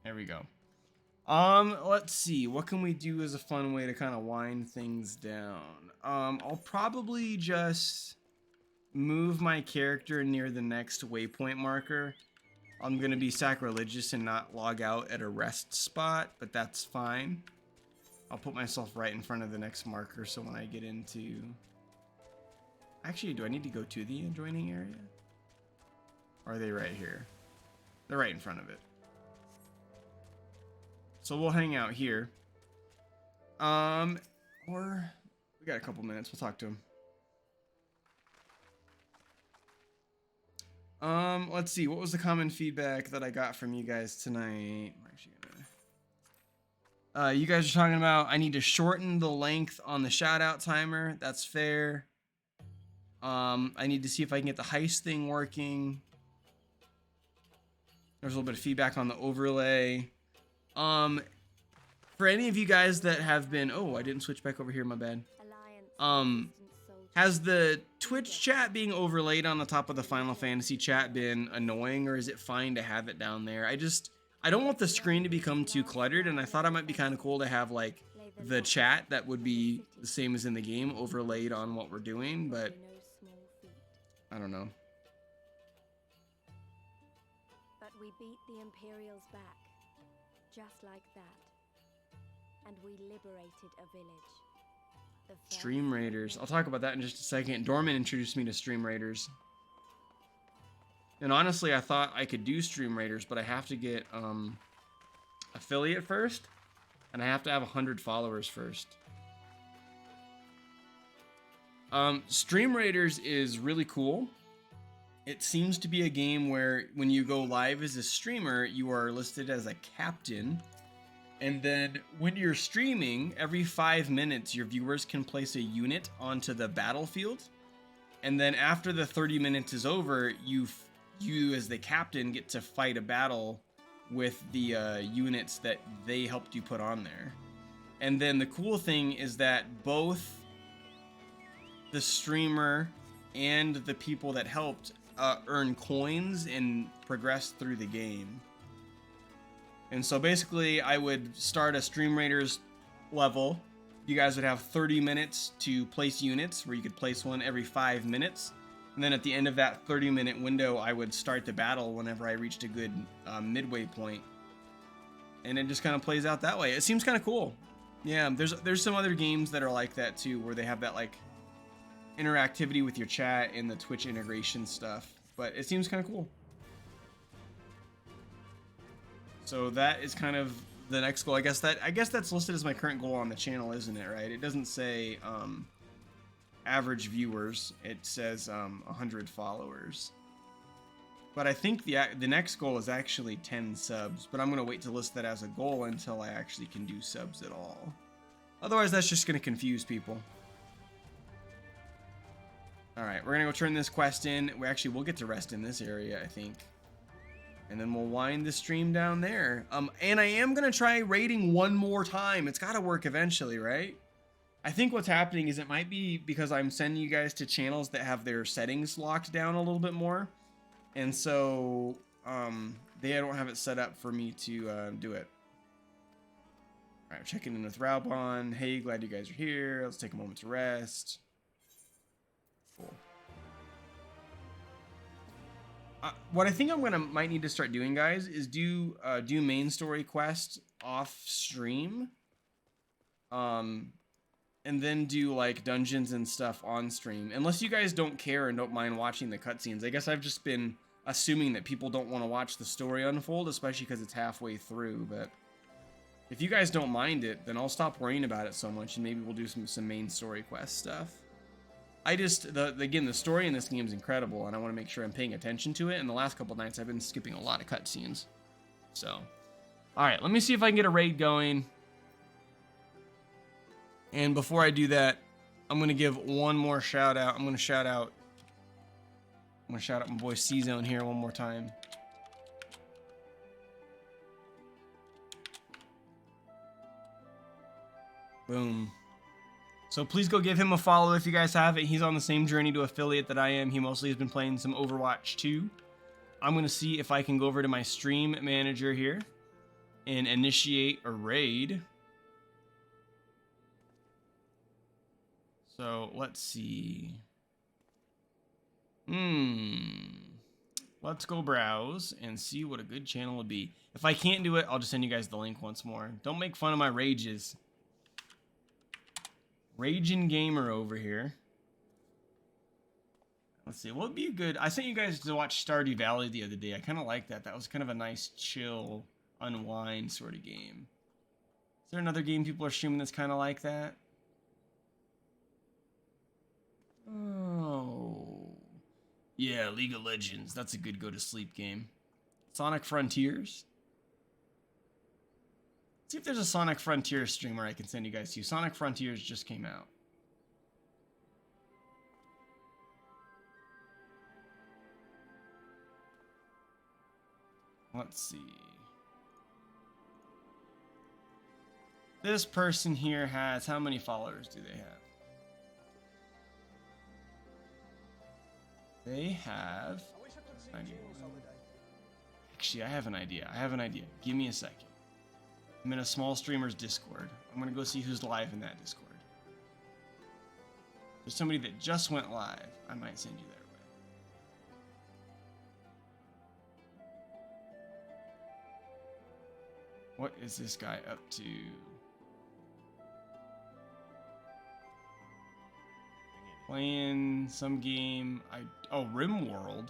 There we go. Let's see. What can we do as a fun way to kind of wind things down? I'll probably just move my character near the next waypoint marker. I'm going to be sacrilegious and not log out at a rest spot, but that's fine. I'll put myself right in front of the next marker, so when I get into... Actually, do I need to go to the adjoining area? Or are they right here? They're right in front of it. So we'll hang out here. Or... We got a couple minutes. We'll talk to him. Let's see. What was the common feedback that I got from you guys tonight? I'm actually gonna... you guys are talking about I need to shorten the length on the shout-out timer. That's fair. I need to see if I can get the heist thing working. There's a little bit of feedback on the overlay. For any of you guys that have been... Oh, I didn't switch back over here. My bad. Has the Twitch chat being overlaid on the top of the Final Fantasy chat been annoying, or is it fine to have it down there? I don't want the screen to become too cluttered, and I thought it might be kind of cool to have, like, the chat that would be the same as in the game overlaid on what we're doing, but I don't know. But we beat the Imperials back, just like that, and we liberated a village. Stream Raiders. I'll talk about that in just a second. Dorman introduced me to Stream Raiders. And honestly, I thought I could do Stream Raiders, but I have to get affiliate first, and I have to have 100 followers first. Stream Raiders is really cool. It seems to be a game where when you go live as a streamer, you are listed as a captain. And then when you're streaming, every 5 minutes, your viewers can place a unit onto the battlefield. And then after the 30 minutes is over, you as the captain get to fight a battle with the units that they helped you put on there. And then the cool thing is that both the streamer and the people that helped earn coins and progress through the game. And so basically, I would start a Stream Raiders level. You guys would have 30 minutes to place units, where you could place one every 5 minutes. And then at the end of that 30-minute window, I would start the battle whenever I reached a good midway point. And it just kind of plays out that way. It seems kind of cool. Yeah, there's some other games that are like that too, where they have that like interactivity with your chat and the Twitch integration stuff. But it seems kind of cool. So that is kind of the next goal. I guess that's listed as my current goal on the channel, isn't it? Right? It doesn't say average viewers. It says 100 followers. But I think the next goal is actually 10 subs. But I'm gonna wait to list that as a goal until I actually can do subs at all. Otherwise, that's just gonna confuse people. All right, we're gonna go turn this quest in. We'll get to rest in this area, I think. And then we'll wind the stream down there. And I am going to try raiding one more time. It's got to work eventually, right? I think what's happening is it might be because I'm sending you guys to channels that have their settings locked down a little bit more. And so they don't have it set up for me to do it. All right, checking in with Raubon. Hey, glad you guys are here. Let's take a moment to rest. Cool. What I think might need to start doing, guys, is do main story quests off stream, and then do like dungeons and stuff on stream. Unless you guys don't care and don't mind watching the cutscenes. I guess I've just been assuming that people don't want to watch the story unfold, especially because it's halfway through. But if you guys don't mind it, then I'll stop worrying about it so much, and maybe we'll do some main story quest stuff. Again, the story in this game is incredible, and I want to make sure I'm paying attention to it. And the last couple nights, I've been skipping a lot of cutscenes. So, all right, let me see if I can get a raid going. And before I do that, I'm going to give one more shout out. I'm going to shout out my boy C-Zone here one more time. Boom. So please go give him a follow if you guys haven't. He's on the same journey to affiliate that I am. He mostly has been playing some Overwatch 2. I'm going to see if I can go over to my stream manager here and initiate a raid. So let's see. Let's go browse and see what a good channel would be. If I can't do it, I'll just send you guys the link once more. Don't make fun of my rages. Raging Gamer over here. Let's see, what would be good? I sent you guys to watch Stardew Valley the other day. I kind of like that. That was kind of a nice, chill, unwind sort of game. Is there another game people are streaming that's kind of like that? Oh. Yeah, League of Legends. That's a good go-to-sleep game. Sonic Frontiers. See if there's a Sonic Frontiers streamer I can send you guys to. Sonic Frontiers just came out. Let's see. This person here has, how many followers do they have? They have 91. Actually, I have an idea. Give me a second. I'm in a small streamer's Discord. I'm going to go see who's live in that Discord. There's somebody that just went live. I might send you their way. What is this guy up to? Playing some game. Oh, RimWorld.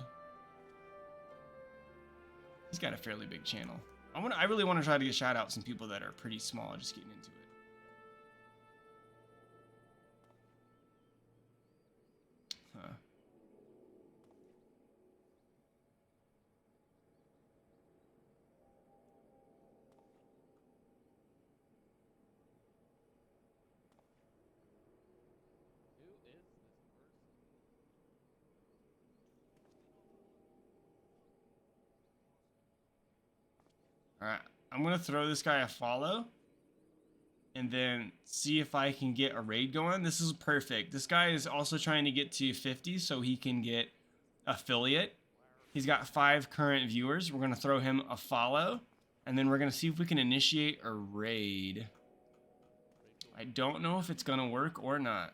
He's got a fairly big channel. I really want to try to get shout out some people that are pretty small, just getting into it. Huh. Alright, I'm going to throw this guy a follow and then see if I can get a raid going. This is perfect. This guy is also trying to get to 50 so he can get affiliate. He's got 5 current viewers. We're going to throw him a follow and then we're going to see if we can initiate a raid. I don't know if it's going to work or not.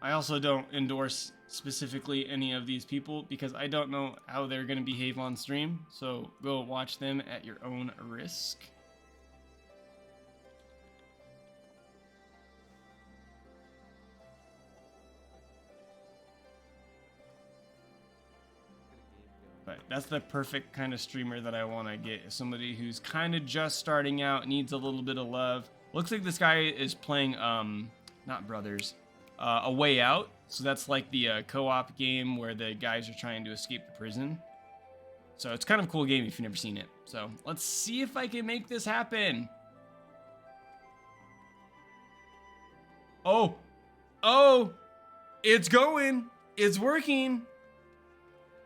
I also don't endorse specifically any of these people because I don't know how they're going to behave on stream. So go watch them at your own risk. But that's the perfect kind of streamer that I want to get. Somebody who's kind of just starting out, needs a little bit of love. Looks like this guy is playing, not Brothers. A Way Out, so that's like the co-op game where the guys are trying to escape the prison. So it's kind of a cool game if you've never seen it. So let's see if I can make this happen. Oh, it's going, it's working.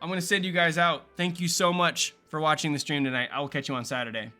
I'm gonna send you guys out. Thank you so much for watching the stream tonight. I will catch you on Saturday.